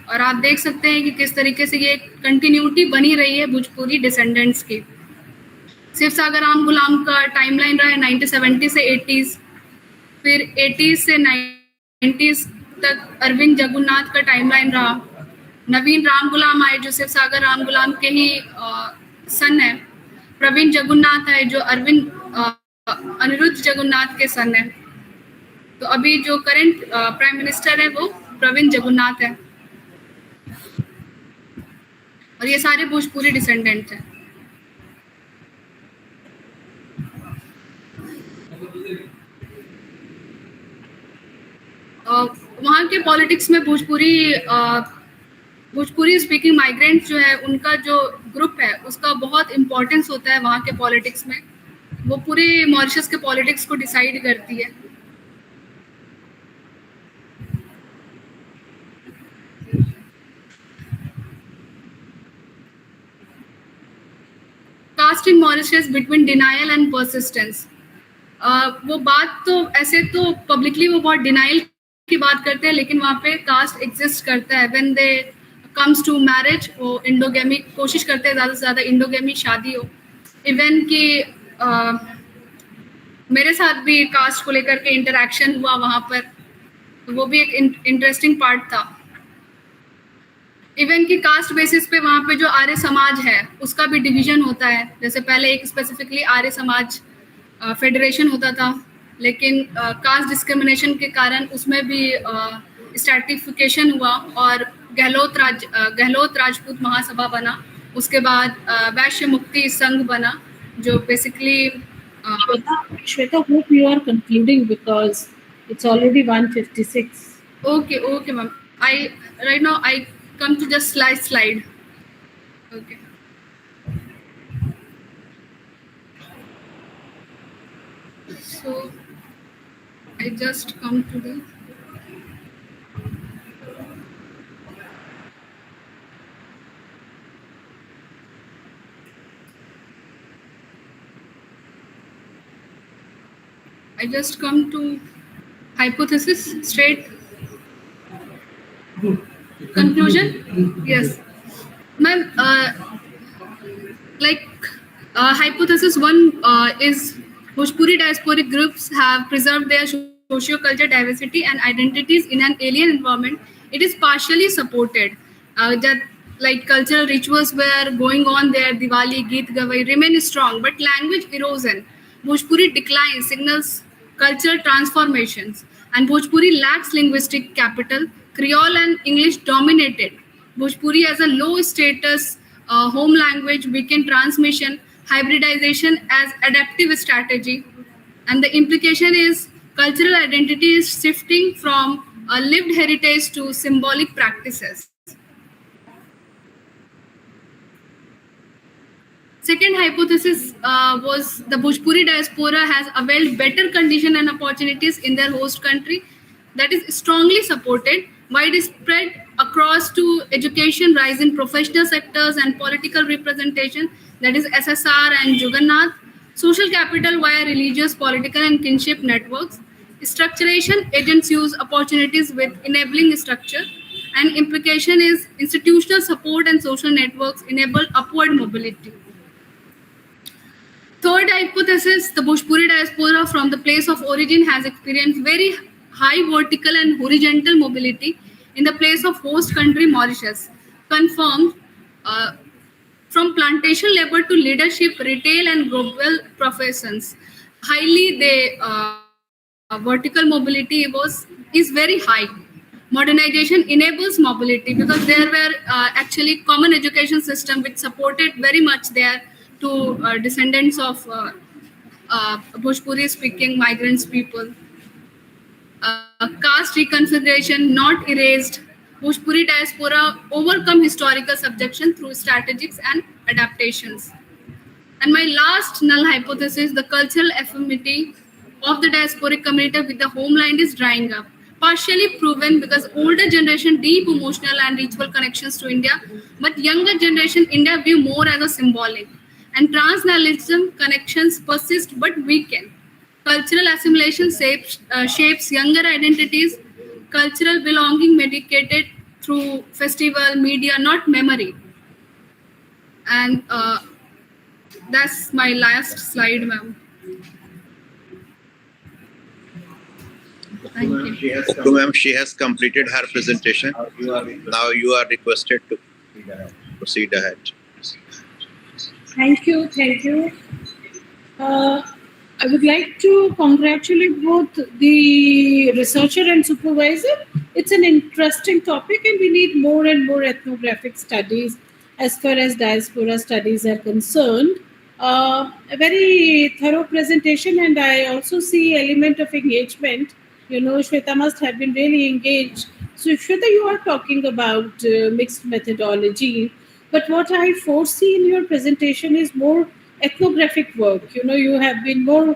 और आप देख सकते हैं कि किस तरीके से ये कंटिन्यूटी बनी रही है भोजपुरी डिसेंडेंट्स की। शिव सागर राम गुलाम का टाइमलाइन रहा है 1970 से 80s, फिर 80s से 90s तक अरविंद जगन्नाथ का टाइमलाइन रहा। नवीन राम गुलाम आए जो शिव सागर राम गुलाम के ही सन है। प्रवीण जगन्नाथ आए जो अनिरुद्ध जगन्नाथ के सन है। तो अभी जो करंट प्राइम मिनिस्टर है वो प्रवीण जगन्नाथ है, और ये सारे भोजपुरी डिसेंडेंट हैं। वहाँ के पॉलिटिक्स में भोजपुरी स्पीकिंग माइग्रेंट्स जो है, उनका जो ग्रुप है उसका बहुत इम्पोर्टेंस होता है वहाँ के पॉलिटिक्स में। वो पूरे मॉरिशस के पॉलिटिक्स को डिसाइड करती है। Caste in Mauritius between denial and persistence. वो बात तो ऐसे तो पब्लिकली वो बहुत डिनाइल की बात करते हैं, लेकिन वहाँ पे कास्ट एग्जिस्ट करता है। When they comes to marriage, वो इंडोगेमी कोशिश करते हैं ज़्यादा से ज़्यादा इंडोगेमी शादी हो। इवन कि मेरे साथ भी कास्ट को लेकर के इंटरेक्शन हुआ वहाँ पर, तो वो भी एक इंटरेस्टिंग पार्ट था। इवन कि कास्ट बेसिस पे वहाँ पे जो आर्य समाज है उसका भी डिवीजन होता है। जैसे पहले एक स्पेसिफिकली आर्य समाज फेडरेशन होता था, लेकिन कास्ट डिस्क्रिमिनेशन के कारण उसमें भी स्ट्रैटिफिकेशन हुआ और गहलोत राजपूत महासभा बना। उसके बाद वैश्य मुक्ति संघ बना, जो basically Shweta, hope you are concluding because it's already 1:56. okay ma'am, right now I come to just slide. Okay. So I just come to the hypothesis, straight conclusion. Yes, ma'am. Hypothesis one is Bhojpuri diasporic groups have preserved their socio-cultural diversity and identities in an alien environment. It is partially supported that like cultural rituals were going on there, Diwali, Geet Gavai remain strong, but language erosion, Bhojpuri decline signals cultural transformations, and Bhojpuri lacks linguistic capital. Creole and English dominated Bhojpuri as a low status home language, weakened transmission, hybridization as adaptive strategy. And the implication is cultural identity is shifting from a lived heritage to symbolic practices. Second hypothesis was the Bhojpuri diaspora has availed better conditions and opportunities in their host country. That is strongly supported. Widespread across to education, rise in professional sectors and political representation, that is SSR and Jugannath. Social capital via religious, political and kinship networks. Structuration, agents use opportunities with enabling structure. And implication is institutional support and social networks enable upward mobility. Third hypothesis, the Bhojpuri diaspora from the place of origin has experienced very high vertical and horizontal mobility in the place of host country Mauritius, confirmed from plantation labor to leadership, retail and global professions. Highly, the vertical mobility is very high. Modernization enables mobility because there were actually common education system which supported very much there to descendants of Bhojpuri speaking migrants people. Caste reconfiguration not erased. Bhojpuri diaspora overcome historical subjection through strategies and adaptations. And my last null hypothesis, the cultural affinity of the diasporic community with the homeland is drying up. Partially proven because older generation deep emotional and ritual connections to India, but younger generation India view more as a symbolic. And transnationalism connections persist but weaken. Cultural assimilation shapes younger identities, cultural belonging medicated through festival, media, not memory. And that's my last slide, ma'am. Thank you. So, ma'am, she has completed her presentation. Now you are requested to proceed ahead. Thank you. I would like to congratulate both the researcher and supervisor. It's an interesting topic and we need more and more ethnographic studies as far as diaspora studies are concerned. A very thorough presentation, and I also see element of engagement. You know, Shweta must have been really engaged. So Shweta, you are talking about mixed methodology, but what I foresee in your presentation is more ethnographic work. You know, you have been more,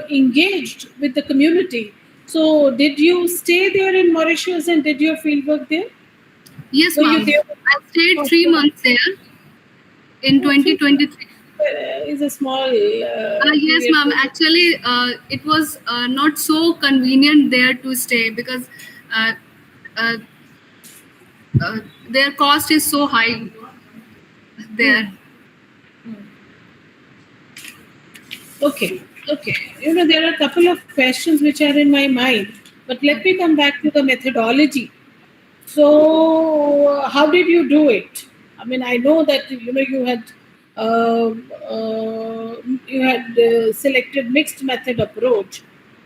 engaged with the community. So did you stay there in Mauritius and did your field work there? Yes, ma'am. I stayed 3 months there in 2023. Is a small... yes, ma'am. Actually, it was not so convenient there to stay because their cost is so high there. Okay, okay. You know, there are a couple of questions which are in my mind, but let me come back to the methodology. So, how did you do it? I mean, I know that uh, you had selected mixed method approach,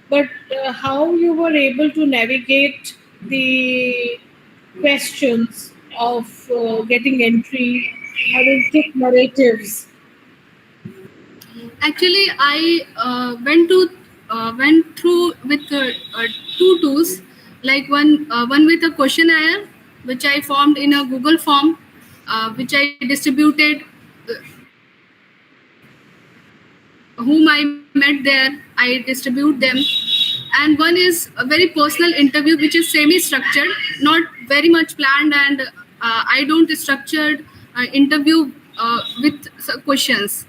but how you were able to navigate the questions of getting entry, having thick narratives. Actually, I went through with two tools, like one with a questionnaire, which I formed in a Google form, which I distributed. Whom I met there, I distribute them. And one is a very personal interview, which is semi-structured, not very much planned, and I don't structured interview with questions.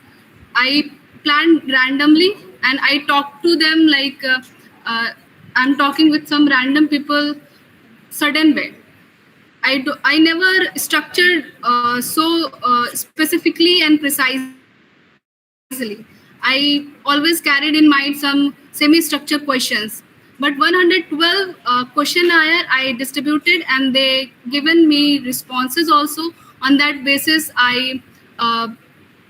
I plan randomly, and I talk to them like I'm talking with some random people, sudden way. I never structured so specifically and precisely. I always carried in mind some semi-structured questions. But 112 questionnaire I distributed, and they given me responses also. On that basis, I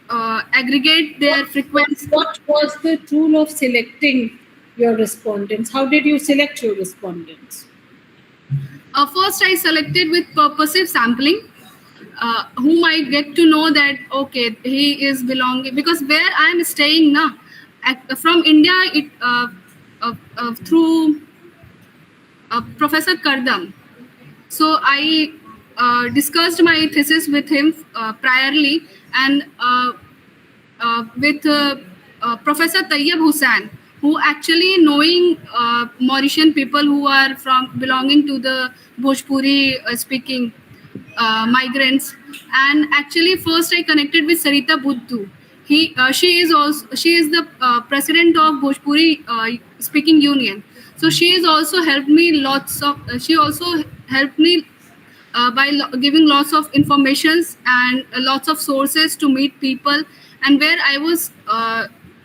aggregate their frequency. What was the tool of selecting your respondents? How did you select your respondents? First, I selected with purposive sampling, whom I get to know that okay, he is belonging, because where I am staying now, from India, through Professor Kardam. So I discussed my thesis with him priorly, and with Professor Tayyab Hussain, who actually knowing Mauritian people who are from belonging to the Bhojpuri speaking migrants. And actually first I connected with Sarita Buddu. She is the president of Bhojpuri speaking union. So she is also helped me she also helped me by giving lots of informations and lots of sources to meet people. And where I was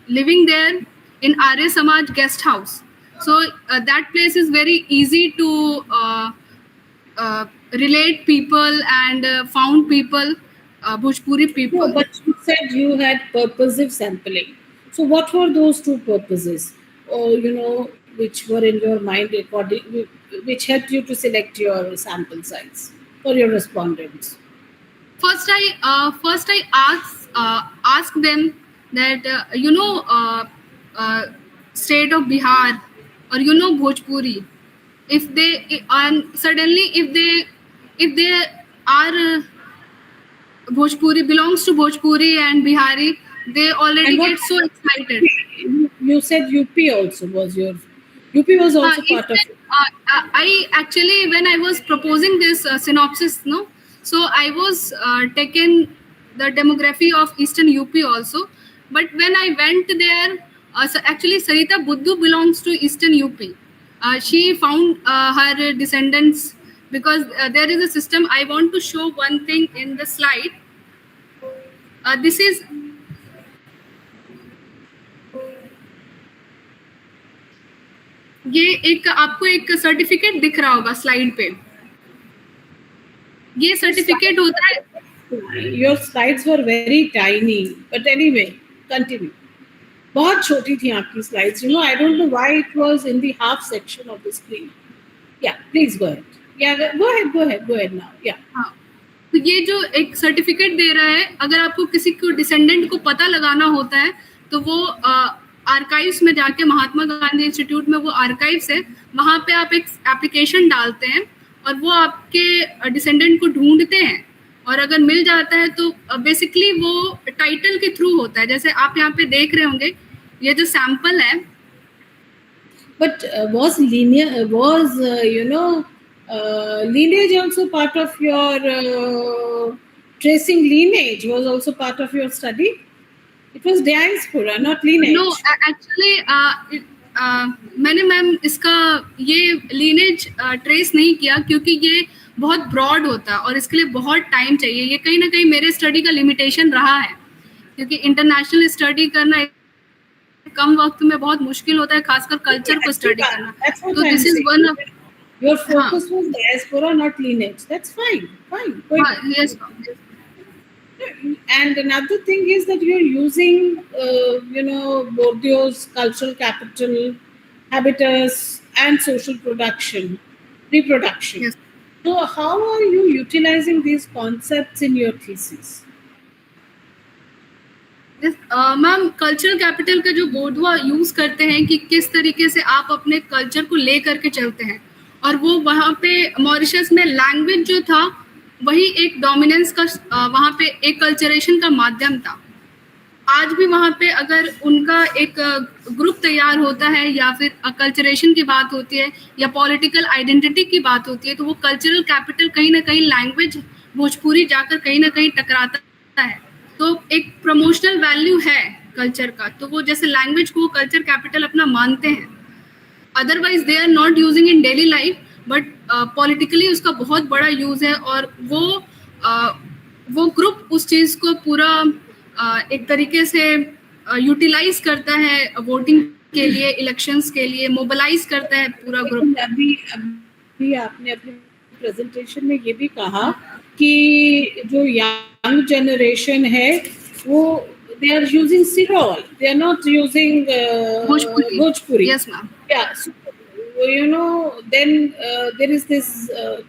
living there in Arya Samaj guest house, so that place is very easy to relate people and found people, Bhojpuri people. No, but you said you had purposive sampling. So what were those two purposes? Or which were in your mind which helped you to select your sample size for your respondents? First I ask them that state of Bihar, or Bhojpuri. If they and suddenly if they are Bhojpuri, belongs to Bhojpuri and Bihari, they already get so excited. You said UP also was your UP was also part of it. I actually, when I was proposing this synopsis, so I was taken the demography of Eastern UP also. But when I went there, so actually Sarita Buddu belongs to Eastern UP. She found her descendants, because there is a system. I want to show one thing in the slide. This is ये एक आपको एक certificate दिख रहा होगा slide पे. ये certificate होता है. Your slides were very tiny, but anyway, continue. बहुत छोटी थी आपकी slides. I don't know why it was in the half section of the screen. Yeah, please go ahead. Yeah, go ahead now. Yeah. हाँ. तो ये जो एक certificate दे रहा है, अगर आपको किसी को डिसेंडेंट को पता लगाना होता है, तो वो आर्काइव्स में जाके, महात्मा गांधी इंस्टीट्यूट में वो आर्काइव्स है, वहाँ पे आप एक एप्लीकेशन डालते हैं और वो आपके डिसेंडेंट को ढूंढते हैं, और अगर मिल जाता है तो बेसिकली वो टाइटल के थ्रू होता है. जैसे आप यहाँ पे देख रहे होंगे, ये जो सैंपल है. But was lineage also part of your tracing lineage was also part of your study? It was diaspora, not lineage. No, actually मैंने मैम इसका ये lineage ट्रेस नहीं किया, क्योंकि ये बहुत ब्रॉड होता है और इसके लिए बहुत टाइम चाहिए. ये कहीं ना कहीं मेरे स्टडी का लिमिटेशन रहा है, क्योंकि इंटरनेशनल स्टडी करना कम वक्त में बहुत मुश्किल होता है, खासकर कल्चर को स्टडी करना. That's what तो I'm this is saying. One of. Your focus was diaspora, not lineage. That's fine. Yes, ma'am. And another thing is that you're using, Bourdieu's cultural capital, habitus, and social reproduction. Yes. So how are you utilizing these concepts in your thesis? Ma'am cultural capital का जो बोर्डवा use करते हैं कि किस तरीके से आप अपने कल्चर को ले करके चलते हैं, और वो वहाँ पे मॉरिशस में लैंग्वेज जो था वही एक डोमिनेंस का वहाँ पे एक कल्चरेशन का माध्यम था. आज भी वहाँ पे अगर उनका एक ग्रुप तैयार होता है या फिर कल्चरेशन की बात होती है या पॉलिटिकल आइडेंटिटी की बात होती है, तो वो कल्चरल कैपिटल कहीं ना कहीं लैंग्वेज भोजपुरी जाकर कहीं ना कहीं टकराता है. तो एक प्रमोशनल वैल्यू है कल्चर का, तो वो जैसे लैंग्वेज को कल्चर कैपिटल अपना मानते हैं. Otherwise they are not using in daily life, but politically उसका बहुत बड़ा यूज है, और वो ग्रुप उस चीज को पूरा एक तरीके से यूटिलाइज करता है वोटिंग के लिए, इलेक्शंस के लिए मोबिलाइज करता है पूरा ग्रुप. अभी आपने अपने प्रेजेंटेशन में ये भी कहा कि जो यंग जनरेशन है वो they are using Sirol, they are not using Bhojpuri. Yes, ma'am. Yeah, so, then there is this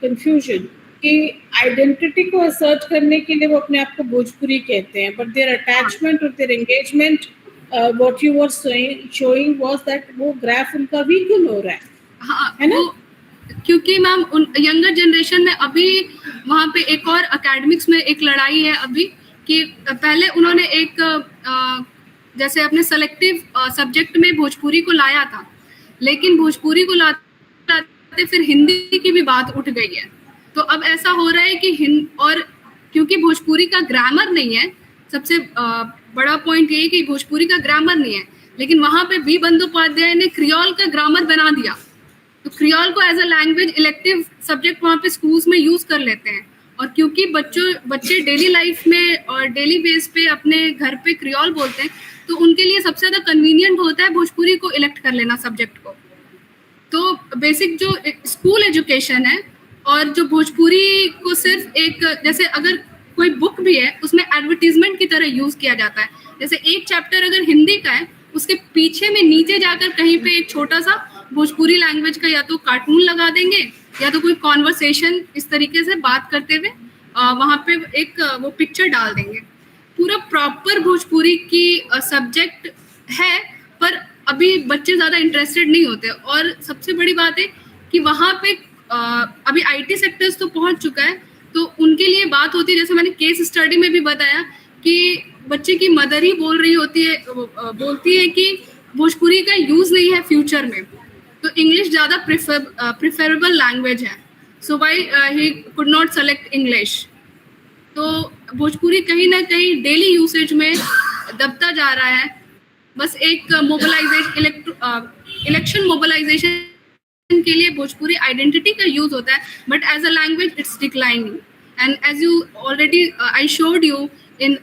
confusion कि आइडेंटिटी को असर्ट करने के लिए वो अपने आप को भोजपुरी कहते हैं, बट देयर अटैचमेंट और their engagement what you were showing was that वो ग्राफ उनका वीकन हो रहा है. हाँ, है ना? क्योंकि मैम उन यंगर जनरेशन में अभी वहाँ पे एक और एकेडमिक्स में एक लड़ाई है अभी कि पहले उन्होंने एक जैसे अपने सेलेक्टिव सब्जेक्ट में भोजपुरी को लाया था, लेकिन भोजपुरी को लाते फिर हिंदी की भी बात उठ गई है. तो अब ऐसा हो रहा है कि और क्योंकि भोजपुरी का ग्रामर नहीं है, सबसे बड़ा पॉइंट ये है कि भोजपुरी का ग्रामर नहीं है, लेकिन वहाँ पे बी बंदोपाध्याय ने क्रियोल का ग्रामर बना दिया. तो क्रियोल को as a language elective subject वहाँ पे स्कूल्स में यूज कर लेते हैं, और क्योंकि बच्चे डेली लाइफ में और डेली बेस पे अपने घर पे क्रियोल बोलते हैं, तो उनके लिए सबसे ज्यादा कन्वीनियंट होता है भोजपुरी को इलेक्ट कर लेना सब्जेक्ट को. तो बेसिक जो स्कूल एजुकेशन है और जो भोजपुरी को सिर्फ एक जैसे अगर कोई बुक भी है उसमें एडवर्टीजमेंट की तरह यूज किया जाता है. जैसे एक चैप्टर अगर हिंदी का है, उसके पीछे में नीचे जाकर कहीं पे एक छोटा सा भोजपुरी लैंग्वेज का या तो कार्टून लगा देंगे या तो कोई कॉन्वर्सेशन इस तरीके से बात करते हुए वहाँ पे एक वो पिक्चर डाल देंगे. पूरा प्रॉपर भोजपुरी की सब्जेक्ट है, पर अभी बच्चे ज़्यादा इंटरेस्टेड नहीं होते. और सबसे बड़ी बात है कि वहाँ पे अभी आईटी सेक्टर्स तो पहुँच चुका है, तो उनके लिए बात होती है, जैसे मैंने केस स्टडी में भी बताया कि बच्चे की मदर ही बोलती है कि भोजपुरी का यूज़ नहीं है फ्यूचर में, तो इंग्लिश ज़्यादा प्रिफरेबल लैंग्वेज है. So why he could not select English. तो भोजपुरी कहीं ना कहीं डेली यूसेज में दबता जा रहा है. बस एक इलेक्शन मोबिलाइजेशन के लिए भोजपुरी आइडेंटिटी का यूज होता है, but as a language it's declining. And as you already I showed you in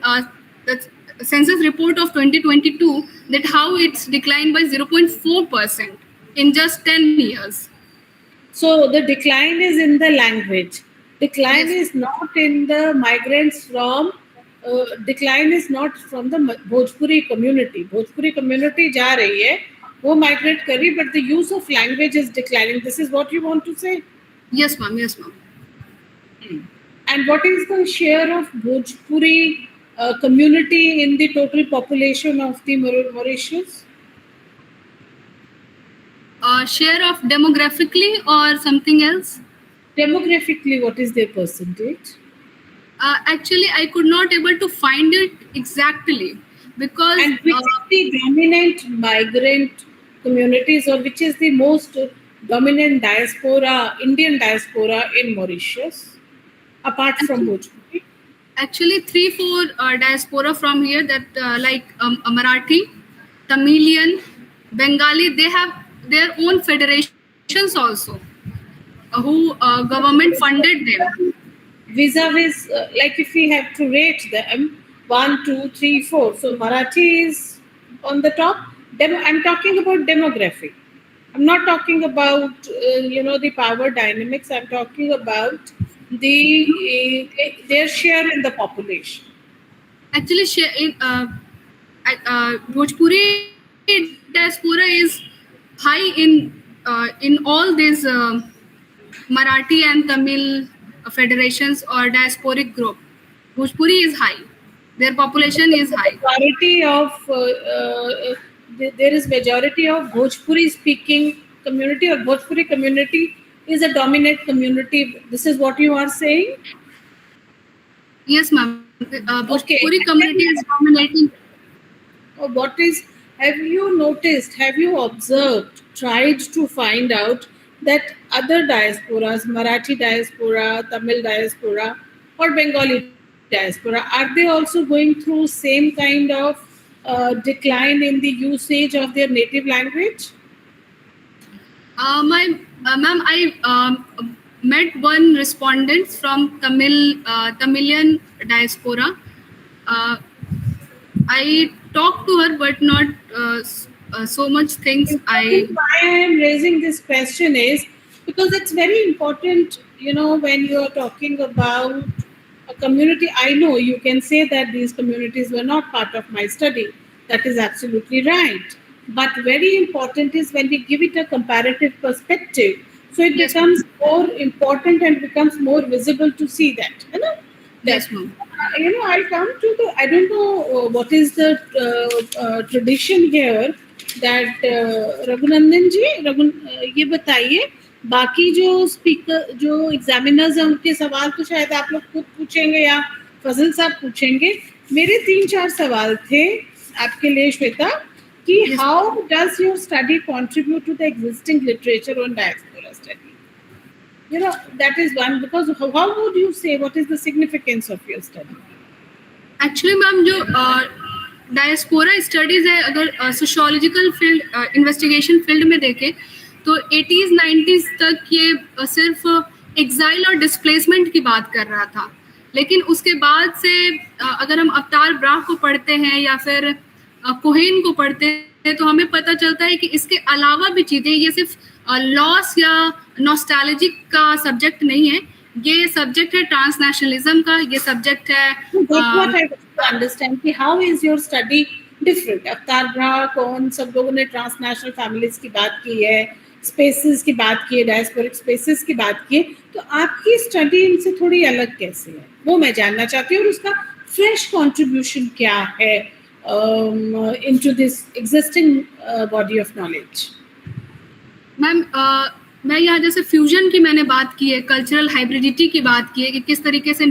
the census report of 2022 that how it's declined by 0.4% in just 10 years. So the decline is in the language. Decline is not in the migrants from. Decline is not from the Bhojpuri community. Bhojpuri community जा रही है, वो migrate करी, but the use of language is declining. This is what you want to say? Yes, ma'am. Yes, ma'am. And what is the share of Bhojpuri community in the total population of the Mauritius? Share of demographically or something else? Demographically, what is their percentage? Actually, I could not able to find it exactly because. And which is the dominant migrant communities, or which is the most dominant diaspora, Indian diaspora in Mauritius, apart from Bhojpuri? Actually, 3-4 diaspora from here that like Marathi, Tamilian, Bengali, they have their own federations also, who government funded them. Vis-a-vis, like if we have to rate them 1, 2, 3, 4, so Marathi is on the top, I'm talking about demography. I'm not talking about the power dynamics. I'm talking about their share in the population. Actually, Bhojpuri diaspora is high in all these Marathi and Tamil federations or diasporic group. Bhojpuri is high. Their population is high. Majority of there is majority of Bhojpuri speaking community, or Bhojpuri community is a dominant community. This is what you are saying? Yes, ma'am. Bhojpuri Okay. community is dominating. Have you noticed, have you observed, tried to find out that other diasporas, Marathi diaspora, Tamil diaspora, or Bengali diaspora, are they also going through same kind of decline in the usage of their native language? Ma'am, I met one respondent from Tamilian diaspora. I talked to her, but not so much things. Why I am raising this question is because it's very important, when you are talking about a community. I know you can say that these communities were not part of my study. That is absolutely right. But very important is when we give it a comparative perspective. So it Yes, becomes more important and becomes more visible to see that. Yes, ma'am. I come to I don't know what is the tradition here that Raghunandan जी ये बताइए, बाकी जो speaker जो examiners हैं उनके सवाल तो शायद आप लोग खुद पूछेंगे या फजल साहब पूछेंगे. मेरे 3-4 सवाल थे आपके लिए श्वेता कि how does your study contribute to the existing literature on diaspora study. That is one, because how would you say what is the significance of your study? Actually, ma'am, जो डायस्पोरा स्टडीज है, अगर sociological field investigation field में देखें तो 80s 90s तक ये सिर्फ exile और डिस्प्लेसमेंट की बात कर रहा था. लेकिन उसके बाद से अगर हम अवतार ब्राह को पढ़ते हैं या फिर कोहेन को पढ़ते हैं तो हमें पता चलता है कि इसके अलावा भी चीज़ें, ये सिर्फ लॉस या नॉस्टैल्जिक का सब्जेक्ट नहीं है, ये सब्जेक्ट है ट्रांसनेशनलिज्म का, ये सब्जेक्ट है. That's what I want to understand कि how is your study different? अवतार ब्राह कौन सब लोगों ने ट्रांसनेशनल फैमिलीज की बात की है, स्पेसेस की बात की है, डायस्पोरिक स्पेसेस की बात की है, तो आपकी स्टडी इनसे थोड़ी अलग कैसे है वो मैं जानना चाहती हूँ. और उसका फ्रेश कंट्रीब्यूशन क्या है into this existing body of knowledge? Ma'am, मैं यहाँ जैसे फ्यूजन की मैंने बात की है, कल्चरल हाइब्रिडिटी की बात की है कि किस तरीके से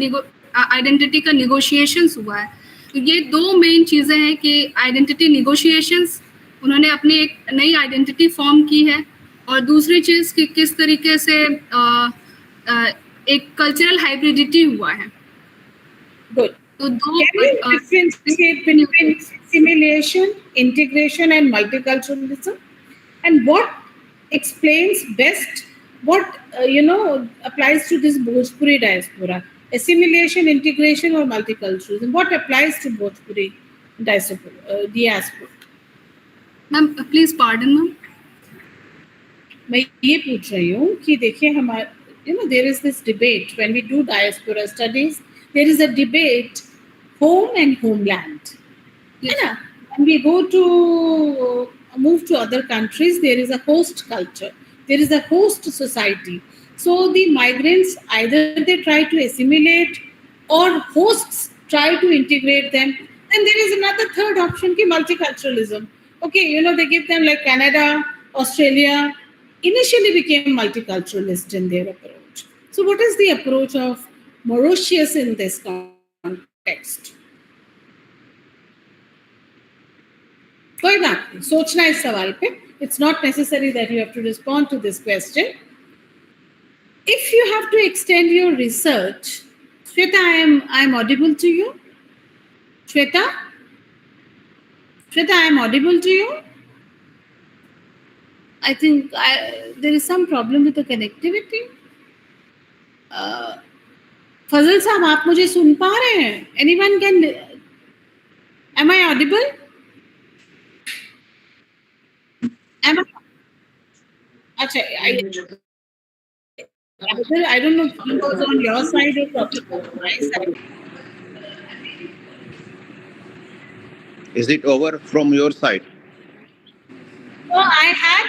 आइडेंटिटी का निगोशिएशंस हुआ है. तो ये 2 मेन चीज़ें हैं कि आइडेंटिटी निगोशिएशंस, उन्होंने अपनी एक नई आइडेंटिटी फॉर्म की है, और दूसरी चीज़ कि किस तरीके से एक कल्चरल हाइब्रिडिटी हुआ है. Good. तो Can you differentiate between assimilation, integration, and multiculturalism? And what explains best what applies to this Bhojpuri diaspora? Assimilation, integration, or multiculturalism? What applies to Bhojpuri diaspora? Ma'am please pardon ma'am. मैं ये पूछ रही हूँ कि देखिए हमारे there is this debate when we do diaspora studies. There is a debate, home and homeland. Yes. When we go to move to other countries, there is a host culture. There is a host society. So the migrants, either they try to assimilate or hosts try to integrate them. And there is another third option, ki multiculturalism. Okay, they give them like Canada, Australia, initially became multiculturalist in their approach. So what is the approach of Mauritius in this context? कोई बात नहीं, सोचना इस सवाल पे. It's not necessary that you have to respond to this question. If you have to extend your research, Shweta, I am audible to you. Shweta, I am audible to you. I think there is some problem with the connectivity. फजल साहब, आप मुझे सुन पा रहे हैं? Anyone can? Am I audible? much. I don't know if it was on your side or probably on my side. Is it over from your side? So I had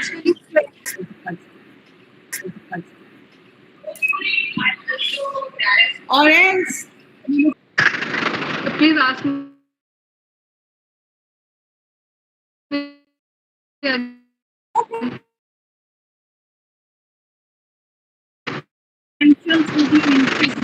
or else Please ask me. entrance will be increased.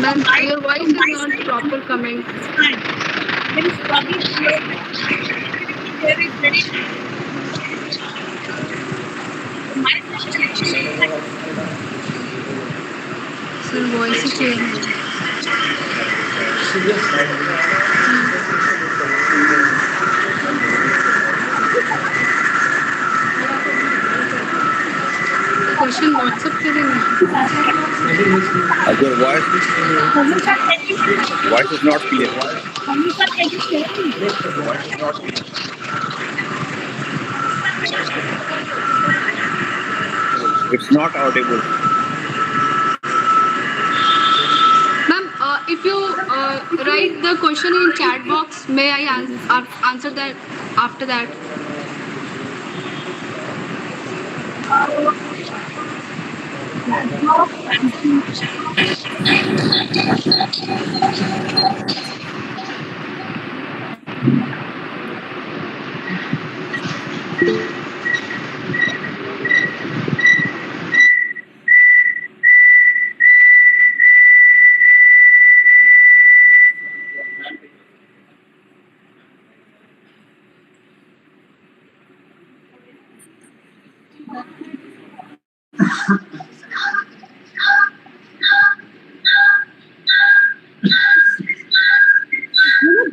Ma'am, your voice is not proper coming. Fine. There is problem here. There is very my Sir, voice is clear. Question WhatsApp पे देंगे. Your voice is not clear. It's not audible. Ma'am, if you write the question in chat box, may I answer that after that?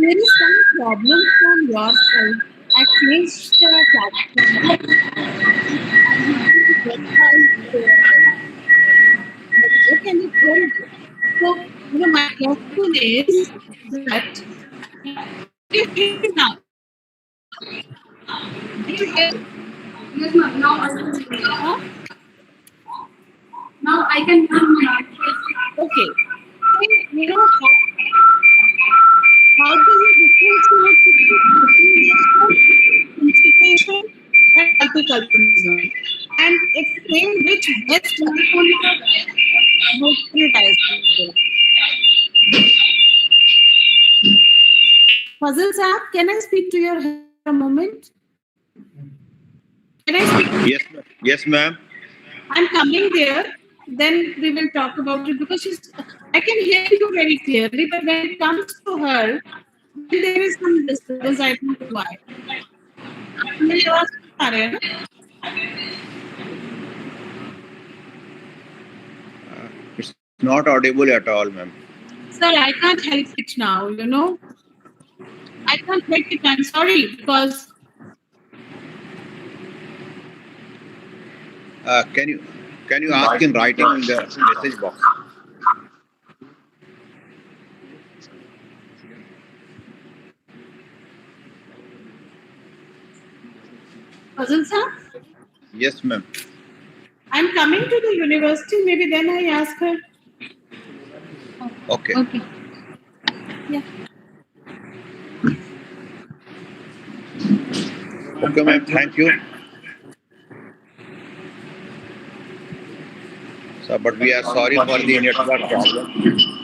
There is some problem from your side. I changed the platform. What can you tell me? So, my question is that if you now, Yes, ma'am. Now I can hear you. okay, how do you differentiate between institution and multiculturalism, and explain which best Fazil Saab, can I speak to your head a moment? Can I speak? Yes, ma'am. I'm coming there. Then we will talk about it because I can hear you very clearly, but when it comes to her, then there is some disturbance. I don't know why. It's not audible at all, ma'am. Sir, I can't help it now, I can't help it. I'm sorry because. Can you ask in writing in the message box? Fazil sir? Yes, ma'am. I'm coming to the university. Maybe then I ask her. Okay. Okay. Yeah. Okay, ma'am. Thank you. So, but we are sorry for the network problem.